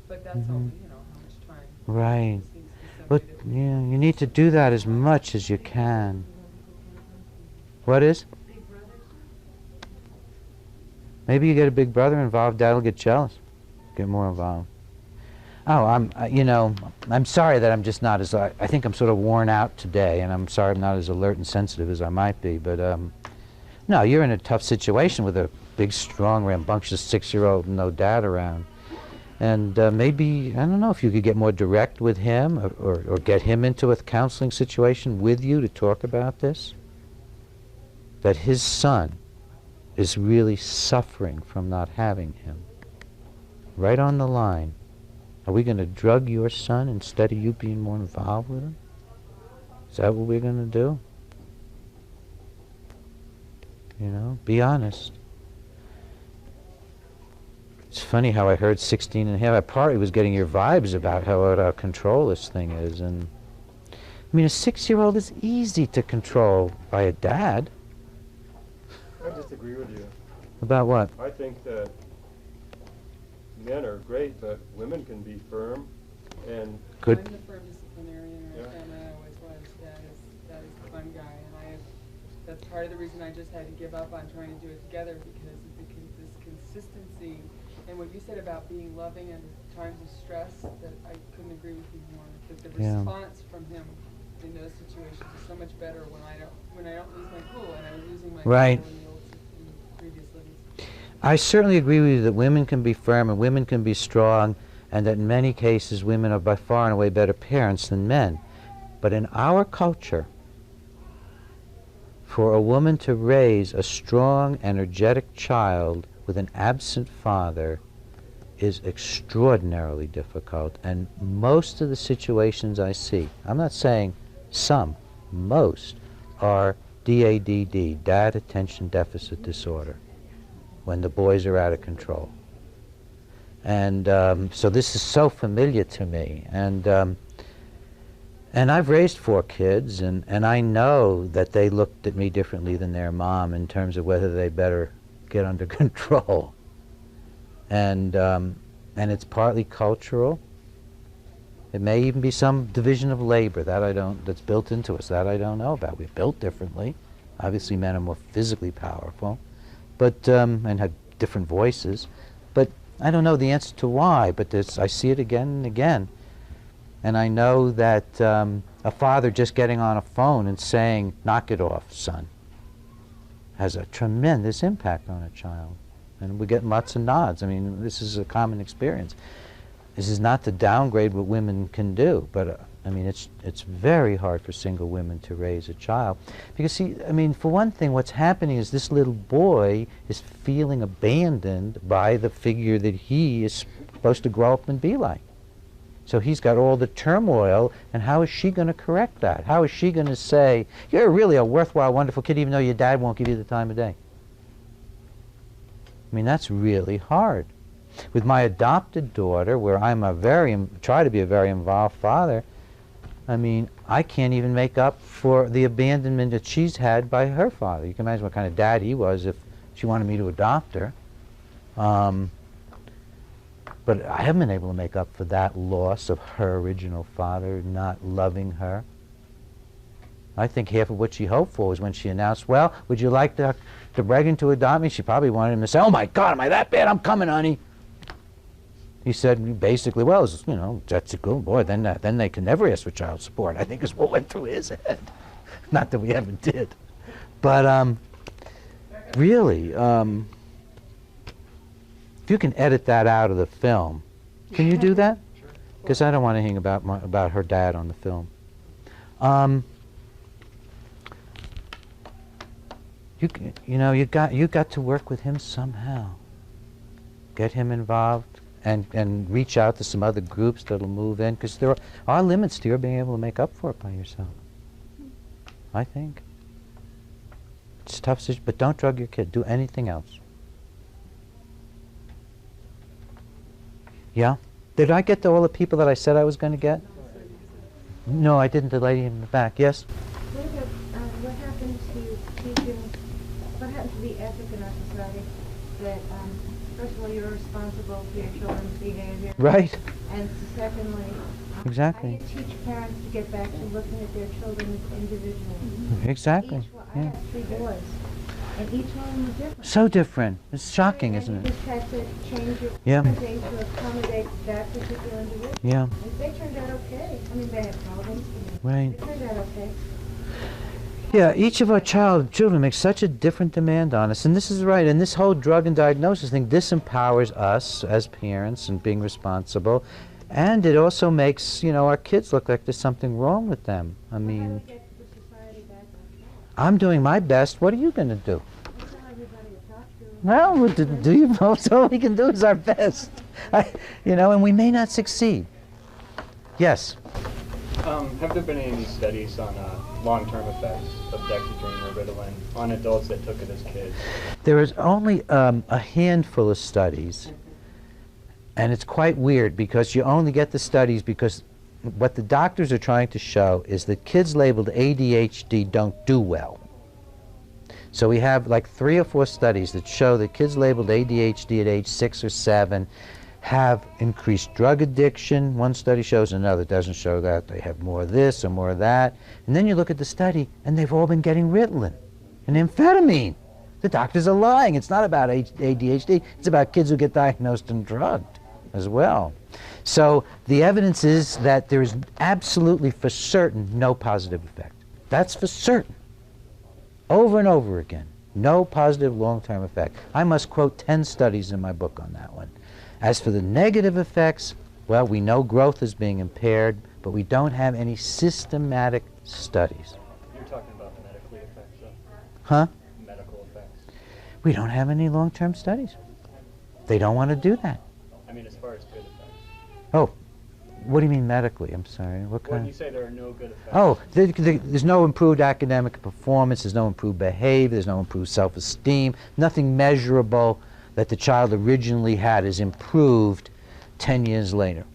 But that's all, you know, how much time. Right. This needs to be But, somebody that- yeah, you need to do that as much as you can. What is? Maybe you get a big brother involved, Dad'll get jealous, get more involved. Oh, I'm sorry that I'm just not as, I think I'm sort of worn out today, and I'm sorry I'm not as alert and sensitive as I might be, but no, you're in a tough situation with a big, strong, rambunctious 6-year-old and no dad around. And maybe, I don't know, if you could get more direct with him or get him into a counseling situation with you to talk about this, that his son is really suffering from not having him. Right on the line. Are we going to drug your son instead of you being more involved with him? Is that what we're going to do? You know, be honest. It's funny how I heard 16 and a half. I partly was getting your vibes about how out of control this thing is. And I mean, a 6-year-old is easy to control by a dad. I disagree with you. About what? I think that men are great, but women can be firm and Good. I'm the firm disciplinarian in our family, I always was. Dad is the fun guy, and that's part of the reason I just had to give up on trying to do it together, because of this consistency. And what you said about being loving in times of stress, that I couldn't agree with you more. That the Yeah. response from him in those situations is so much better when I don't lose my cool, and I was losing my Right. cool in the previous livings. I certainly agree with you that women can be firm and women can be strong, and that in many cases women are by far and away better parents than men. But in our culture, for a woman to raise a strong, energetic child with an absent father is extraordinarily difficult. And most of the situations I see, I'm not saying some, most, are DADD, Dad Attention Deficit Disorder, when the boys are out of control. And so this is so familiar to me. And I've raised 4 kids, and I know that they looked at me differently than their mom in terms of whether they better get under control. And it's partly cultural. It may even be some division of labor that's built into us, that I don't know about. We're built differently. Obviously men are more physically powerful, but and have different voices. But I don't know the answer to why, but I see it again and again. And I know that a father just getting on a phone and saying, "Knock it off, son," has a tremendous impact on a child. And we get lots of nods. I mean, this is a common experience. This is not to downgrade what women can do, but I mean, it's very hard for single women to raise a child. Because see, I mean, for one thing, what's happening is this little boy is feeling abandoned by the figure that he is supposed to grow up and be like. So he's got all the turmoil, and how is she going to correct that? How is she going to say, "You're really a worthwhile, wonderful kid, even though your dad won't give you the time of day"? I mean, that's really hard. With my adopted daughter, where I'm try to be a very involved father, I mean, I can't even make up for the abandonment that she's had by her father. You can imagine what kind of dad he was if she wanted me to adopt her. But I haven't been able to make up for that loss of her original father not loving her. I think half of what she hoped for was when she announced, "Well, would you like Dr. Breggin to adopt me?" She probably wanted him to say, "Oh my God, am I that bad? I'm coming, honey." He said basically, "Well, you know, that's a good boy. Then they can never ask for child support." I think is what went through his head. Not that we ever did, but really, if you can edit that out of the film, can you do that? Because I don't want anything about her dad on the film. You got to work with him somehow. Get him involved. And reach out to some other groups that'll move in, because there are limits to your being able to make up for it by yourself. I think. It's a tough, but don't drug your kid. Do anything else. Yeah? Did I get to all the people that I said I was going to get? No, I didn't. The lady in the back. Yes? What happened to teaching, what happened to the ethic in our society that, first of all, you're responsible for your children's behavior. Right. And secondly, Exactly. how do you teach parents to get back to looking at their children as individuals? Exactly. I Yeah. have 3 boys, and each one was different. So different. It's shocking, isn't And it? you just had to change your Yeah. parenting to accommodate that particular individual. Yeah. And they turned out okay. I mean, they had problems. Right. They turned out okay. Yeah, each of our children makes such a different demand on us, and this is right. And this whole drug and diagnosis thing disempowers us as parents and being responsible, and it also makes our kids look like there's something wrong with them. I mean, I'm doing my best. What are you going to do? Well, do you know? All we can do is our best, and we may not succeed. Yes. Have there been any studies on long-term effects of dexedrine or Ritalin on adults that took it as kids? There is only a handful of studies, and it's quite weird because you only get the studies because what the doctors are trying to show is that kids labeled ADHD don't do well. So we have like 3 or 4 studies that show that kids labeled ADHD at age 6 or 7 have increased drug addiction. One study shows, another doesn't show that. They have more of this or more of that. And then you look at the study, and they've all been getting Ritalin and amphetamine. The doctors are lying. It's not about ADHD. It's about kids who get diagnosed and drugged as well. So the evidence is that there is absolutely for certain no positive effect. That's for certain. Over and over again. No positive long-term effect. I must quote 10 studies in my book on that one. As for the negative effects, well, we know growth is being impaired, but we don't have any systematic studies. You're talking about the medically effects, though? Huh? Medical effects. We don't have any long-term studies. They don't want to do that. I mean, as far as good effects. Oh, what do you mean medically? I'm sorry. What kind? When you say there are no good effects. Oh, there's no improved academic performance, there's no improved behavior, there's no improved self-esteem, nothing measurable that the child originally had is improved 10 years later.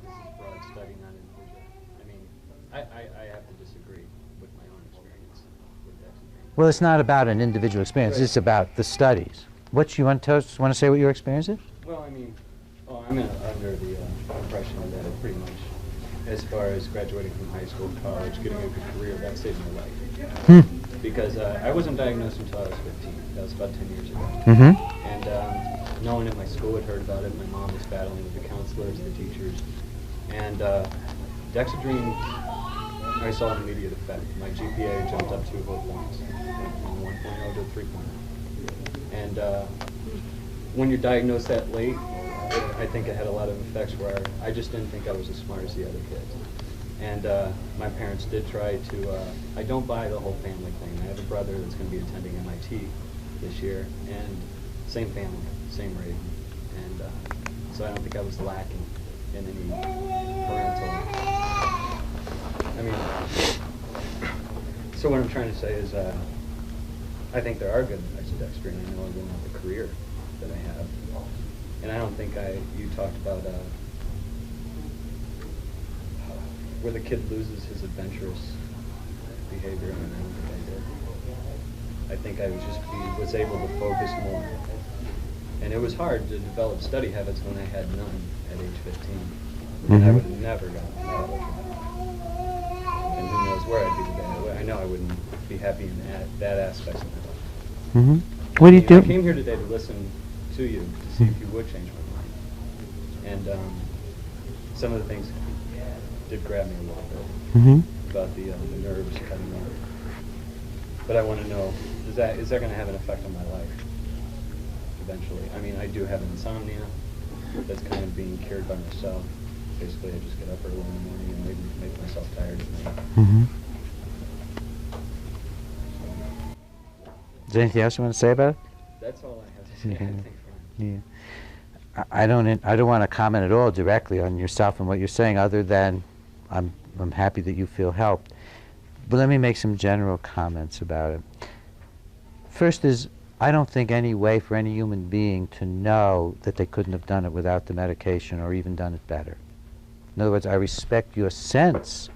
Broad study, not individual. I mean, I have to disagree with my own experience with dexedrine. Well, it's not about an individual experience, it's about the studies. What you want to say what your experience is? Well, I mean, I'm under the impression that it pretty much, as far as graduating from high school, college, getting a good career, that saved my life. Because I wasn't diagnosed until I was 15. That was about 10 years ago. And no one at my school had heard about it. My mom was battling with the counselors, the teachers. And dexedrine, I saw an immediate effect. My GPA jumped up 2 whole points, from 1.0 to 3.0. And when you're diagnosed that late, I think it had a lot of effects where I just didn't think I was as smart as the other kids. And my parents did try to, I don't buy the whole family thing. I have a brother that's going to be attending MIT this year, and same family, same rating. And so I don't think I was lacking in any parental, I mean, so what I'm trying to say is I think there are good effects of dexedrine. I know I wouldn't have the career that I have. And I don't think you talked about where the kid loses his adventurous behavior, and I don't think I did. I think I was able to focus more. And it was hard to develop study habits when I had none at age 15. And I would have never gotten that. And who knows where I'd be today. I know I wouldn't be happy in that aspect of my life. What do you do? I came here today to listen to you to see if you would change my mind. And some of the things did grab me a little bit about the nerves cutting off. But I want to know, is that going to have an effect on my life eventually? I mean, I do have insomnia that's kind of being cured by myself. Basically, I just get up early in the morning and maybe make myself tired at night. Is there anything else you want to say about it? That's all I have to say. I think. Yeah. I don't want to comment at all directly on yourself and what you're saying, other than I'm happy that you feel helped. But let me make some general comments about it. First is, I don't think any way for any human being to know that they couldn't have done it without the medication or even done it better. In other words, I respect your sense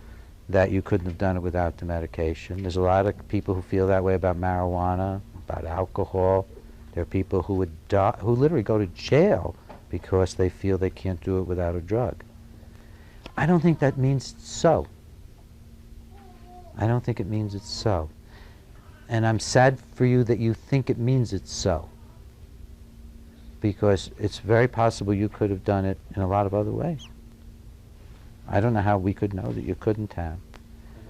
that you couldn't have done it without the medication. There's a lot of people who feel that way about marijuana, about alcohol. There are people who would die, who literally go to jail because they feel they can't do it without a drug. I don't think that means it's so. I don't think it means it's so. And I'm sad for you that you think it means it's so, because it's very possible you could have done it in a lot of other ways. I don't know how we could know that you couldn't have.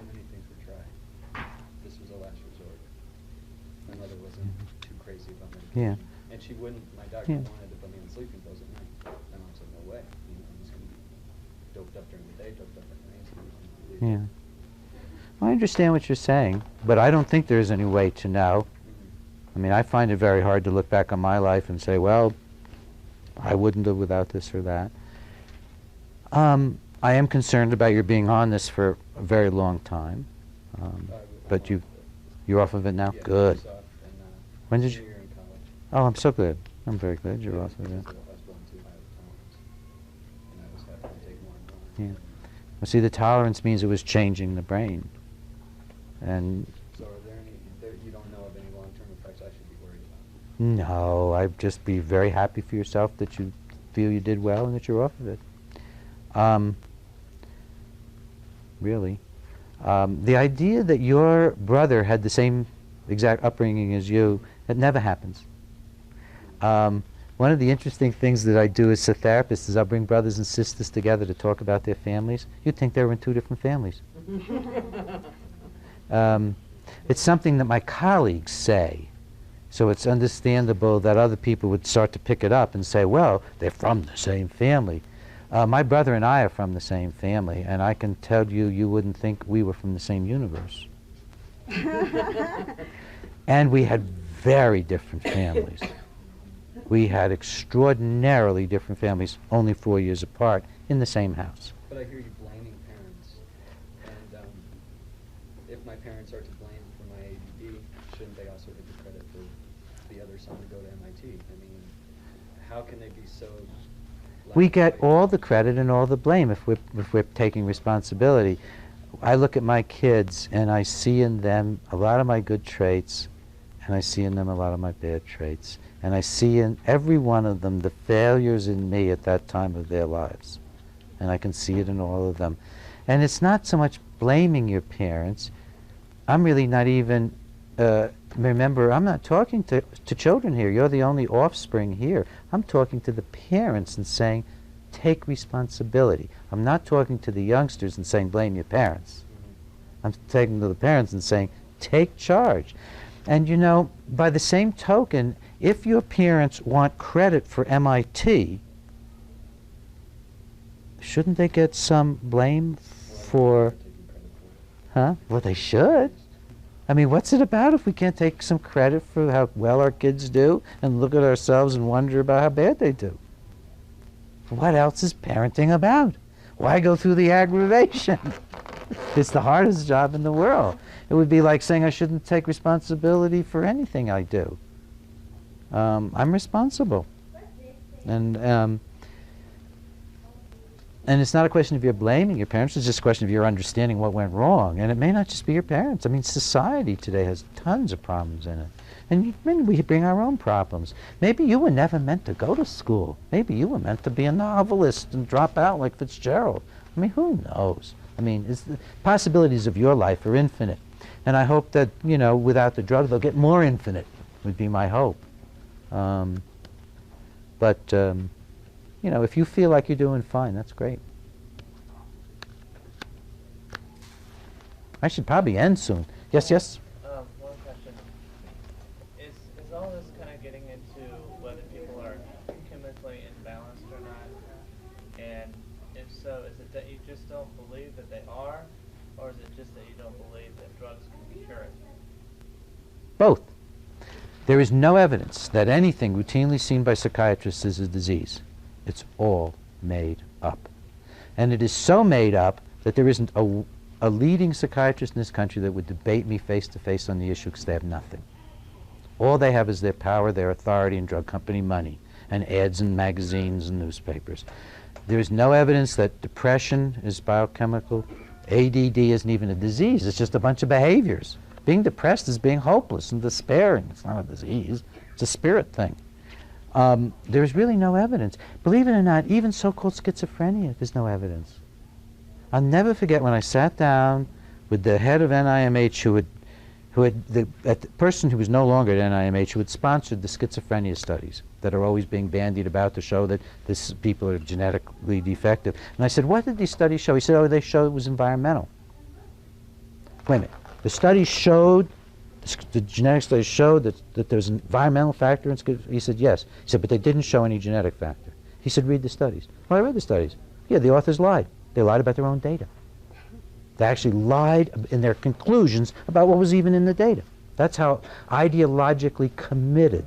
Many things were tried. This was a last resort. My mother wasn't too crazy about medication. Yeah. And she wouldn't, my doctor Yeah. wanted to put me on sleeping pills at night. My mom said, no way. You know, I'm just going to be doped up during the day, doped up at night. So Yeah. I understand what you're saying, but I don't think there's any way to know. I mean, I find it very hard to look back on my life and say, well, I wouldn't have without this or that. I am concerned about your being on this for a very long time, but you're off of it now? Yeah, Good. I was off in, When did you? junior year in college. Oh, I'm so good. I'm very glad you're off of it. I was going too high with tolerance. And I was having to take more and more. Yeah. Well, see, the tolerance means it was changing the brain. And So are there any, you don't know of any long-term effects I should be worried about? no, I'd just be very happy for yourself that you feel you did well and that you're off of it. Really. The idea that your brother had the same exact upbringing as you, it never happens. One of the interesting things that I do as a therapist is I'll bring brothers and sisters together to talk about their families. You'd think they were in two different families. It's something that my colleagues say, so it's understandable that other people would start to pick it up and say, well, they're from the same family. My brother and I are from the same family, and I can tell you, you wouldn't think we were from the same universe. And we had very different families. We had extraordinarily different families, only 4 years apart, in the same house. But I hear you blaming parents. And if my parents are to blame for my ADD, shouldn't they also get the credit for the other son to go to MIT? I mean, how can they be so... We get all the credit and all the blame if we're taking responsibility. I look at my kids and I see in them a lot of my good traits, and I see in them a lot of my bad traits. And I see in every one of them the failures in me at that time of their lives. And I can see it in all of them. And it's not so much blaming your parents. I'm really not even, remember, I'm not talking to children here. You're the only offspring here. I'm talking to the parents and saying, take responsibility. I'm not talking to the youngsters and saying, blame your parents. I'm talking to the parents and saying, take charge. And you know, by the same token, if your parents want credit for MIT, shouldn't they get some blame for, huh? Well, they should. I mean, what's it about if we can't take some credit for how well our kids do and look at ourselves and wonder about how bad they do? What else is parenting about? Why go through the aggravation? It's the hardest job in the world. It would be like saying I shouldn't take responsibility for anything I do. I'm responsible. And it's not a question of you're blaming your parents, it's just a question of your understanding what went wrong. And it may not just be your parents. I mean, society today has tons of problems in it. And we bring our own problems. Maybe you were never meant to go to school. Maybe you were meant to be a novelist and drop out like Fitzgerald. I mean, who knows? I mean, the possibilities of your life are infinite. And I hope that, you know, without the drug, they'll get more infinite, would be my hope. You know, if you feel like you're doing fine, that's great. I should probably end soon. Yes, yes? One question. Is all this kind of getting into whether people are chemically imbalanced or not? And if so, is it that you just don't believe that they are? Or is it just that you don't believe that drugs can cure it? Both. There is no evidence that anything routinely seen by psychiatrists is a disease. It's all made up. And it is so made up that there isn't a leading psychiatrist in this country that would debate me face to face on the issue, because they have nothing. All they have is their power, their authority, and drug company money, and ads in magazines and newspapers. There is no evidence that depression is biochemical. ADD isn't even a disease. It's just a bunch of behaviors. Being depressed is being hopeless and despairing. It's not a disease. It's a spirit thing. There's really no evidence. Believe it or not, even so-called schizophrenia, there's no evidence. I'll never forget when I sat down with the head of NIMH the person who was no longer at NIMH, who had sponsored the schizophrenia studies that are always being bandied about to show that people are genetically defective. And I said, what did these studies show? He said, oh, they showed it was environmental. Wait a minute. The studies showed, the genetic studies showed that there's an environmental factor in schizophrenia? He said, yes. He said, but they didn't show any genetic factor. He said, read the studies. Well, I read the studies. Yeah, the authors lied. They lied about their own data. They actually lied in their conclusions about what was even in the data. That's how ideologically committed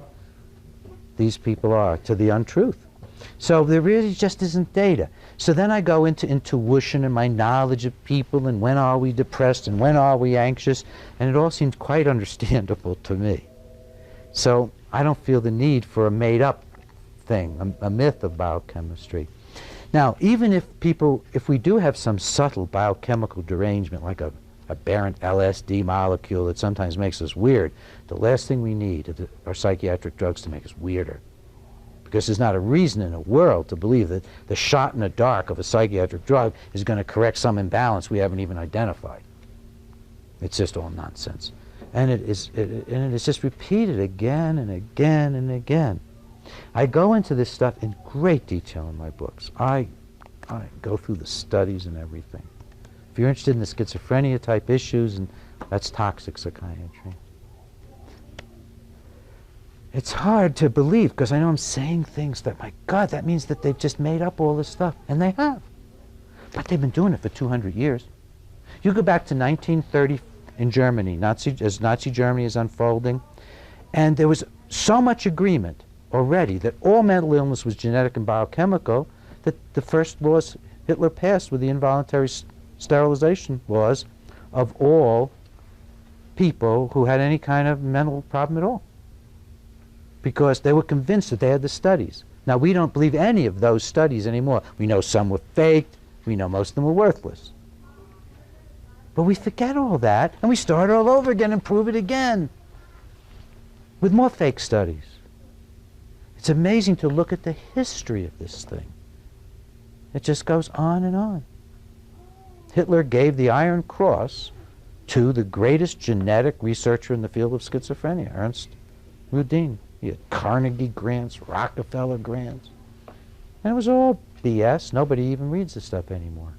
these people are to the untruth. So there really just isn't data. So then I go into intuition and my knowledge of people and when are we depressed and when are we anxious, and it all seems quite understandable to me. So I don't feel the need for a made-up thing, a myth of biochemistry. Now, even if we do have some subtle biochemical derangement, like a aberrant LSD molecule that sometimes makes us weird, the last thing we need are psychiatric drugs to make us weirder. Because there's not a reason in the world to believe that the shot in the dark of a psychiatric drug is going to correct some imbalance we haven't even identified. It's just all nonsense. And it is just repeated again and again and again. I go into this stuff in great detail in my books. I go through the studies and everything. If you're interested in the schizophrenia type issues, and that's toxic psychiatry. It's hard to believe because I know I'm saying things that, my God, that means that they've just made up all this stuff. And they have. But they've been doing it for 200 years. You go back to 1930 in Germany, as Nazi Germany is unfolding, and there was so much agreement already that all mental illness was genetic and biochemical that the first laws Hitler passed were the involuntary sterilization laws of all people who had any kind of mental problem at all, because they were convinced that they had the studies. Now, we don't believe any of those studies anymore. We know some were faked. We know most of them were worthless. But we forget all that, and we start all over again and prove it again with more fake studies. It's amazing to look at the history of this thing. It just goes on and on. Hitler gave the Iron Cross to the greatest genetic researcher in the field of schizophrenia, Ernst Rudin. He had Carnegie grants, Rockefeller grants. And it was all BS. Nobody even reads the stuff anymore.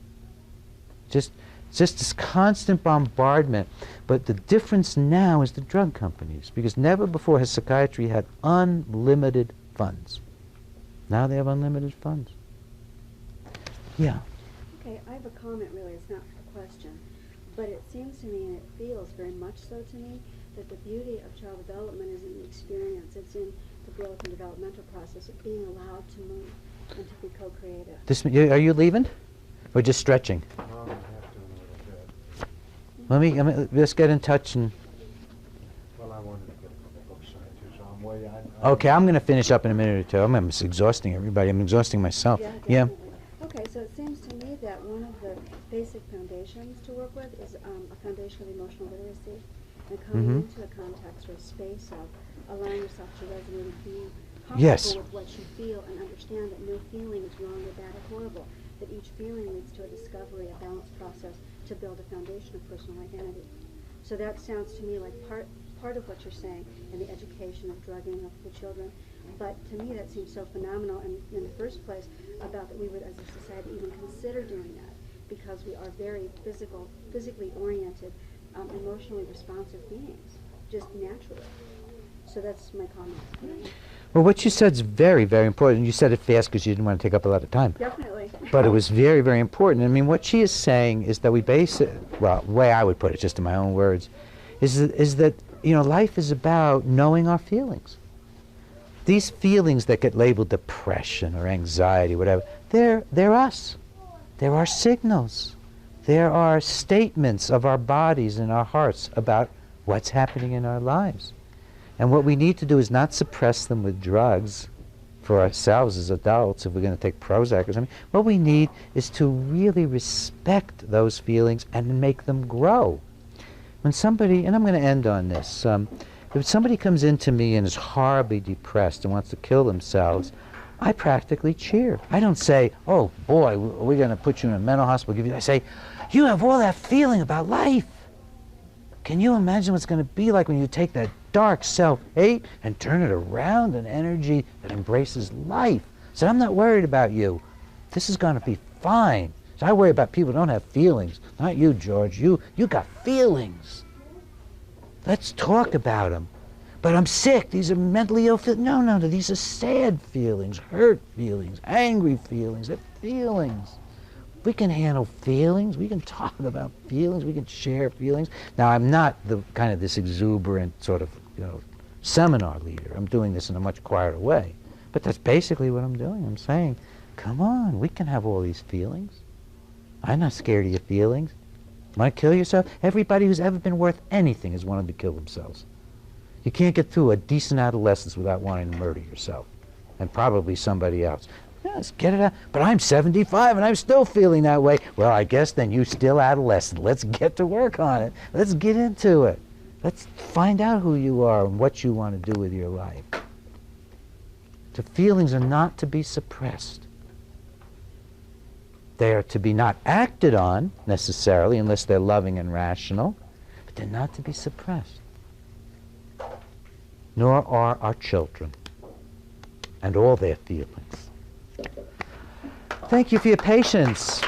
Just this constant bombardment. But the difference now is the drug companies, because never before has psychiatry had unlimited funds. Now they have unlimited funds. Yeah. Okay, I have a comment really, it's not a question, but it seems to me, and it feels very much so to me, that the beauty of child development is in the experience, it's in the growth and developmental process of being allowed to move and to be co-creative. Are you leaving? Or just stretching? I have to a little bit. Let me just get in touch and... Well, I wanted to get a couple books signed too, so I'm way... Okay, I'm going to finish up in a minute or two. I'm exhausting everybody. I'm exhausting myself. Yeah. Okay, so it seems to me that one of the basic foundations to work with is a foundation of emotional literacy and coming into a context or a space of allowing yourself to resonate and be comfortable with what you feel and understand that no feeling is wrong or bad or horrible, that each feeling leads to a discovery, a balanced process to build a foundation of personal identity. So that sounds to me like part of what you're saying in the education of drugging of the children. But to me that seems so phenomenal in the first place about that we would as a society even consider doing that, because we are very physically oriented, emotionally responsive beings, just naturally. So that's my comment. Well, what you said is very, very important. You said it fast because you didn't want to take up a lot of time. Definitely. But it was very, very important. I mean, what she is saying is that we base it, well, the way I would put it, just in my own words, is that, you know, life is about knowing our feelings. These feelings that get labeled depression or anxiety, whatever, they're us. They're our signals. There are statements of our bodies and our hearts about what's happening in our lives. And what we need to do is not suppress them with drugs for ourselves as adults if we're going to take Prozac or something. What we need is to really respect those feelings and make them grow. When somebody, and I'm going to end on this, If somebody comes into me and is horribly depressed and wants to kill themselves, I practically cheer. I don't say, oh boy, we're going to put you in a mental hospital. I say, you have all that feeling about life. Can you imagine what's going to be like when you take that dark self-hate and turn it around an energy that embraces life? So I'm not worried about you. This is going to be fine. So I worry about people who don't have feelings. Not you, George. You got feelings. Let's talk about them. But I'm sick. These are mentally ill feelings. No. These are sad feelings, hurt feelings, angry feelings. They're feelings. We can handle feelings. We can talk about feelings. We can share feelings. Now, I'm not the kind of this exuberant sort of, seminar leader. I'm doing this in a much quieter way. But that's basically what I'm doing. I'm saying, come on, we can have all these feelings. I'm not scared of your feelings. Want to kill yourself? Everybody who's ever been worth anything has wanted to kill themselves. You can't get through a decent adolescence without wanting to murder yourself, and probably somebody else. Let's get it out. But I'm 75 and I'm still feeling that way. Well, I guess then you're still adolescent. Let's get to work on it. Let's get into it. Let's find out who you are and what you want to do with your life. The feelings are not to be suppressed. They are to be not acted on necessarily unless they're loving and rational, but they're not to be suppressed. Nor are our children and all their feelings. Thank you for your patience.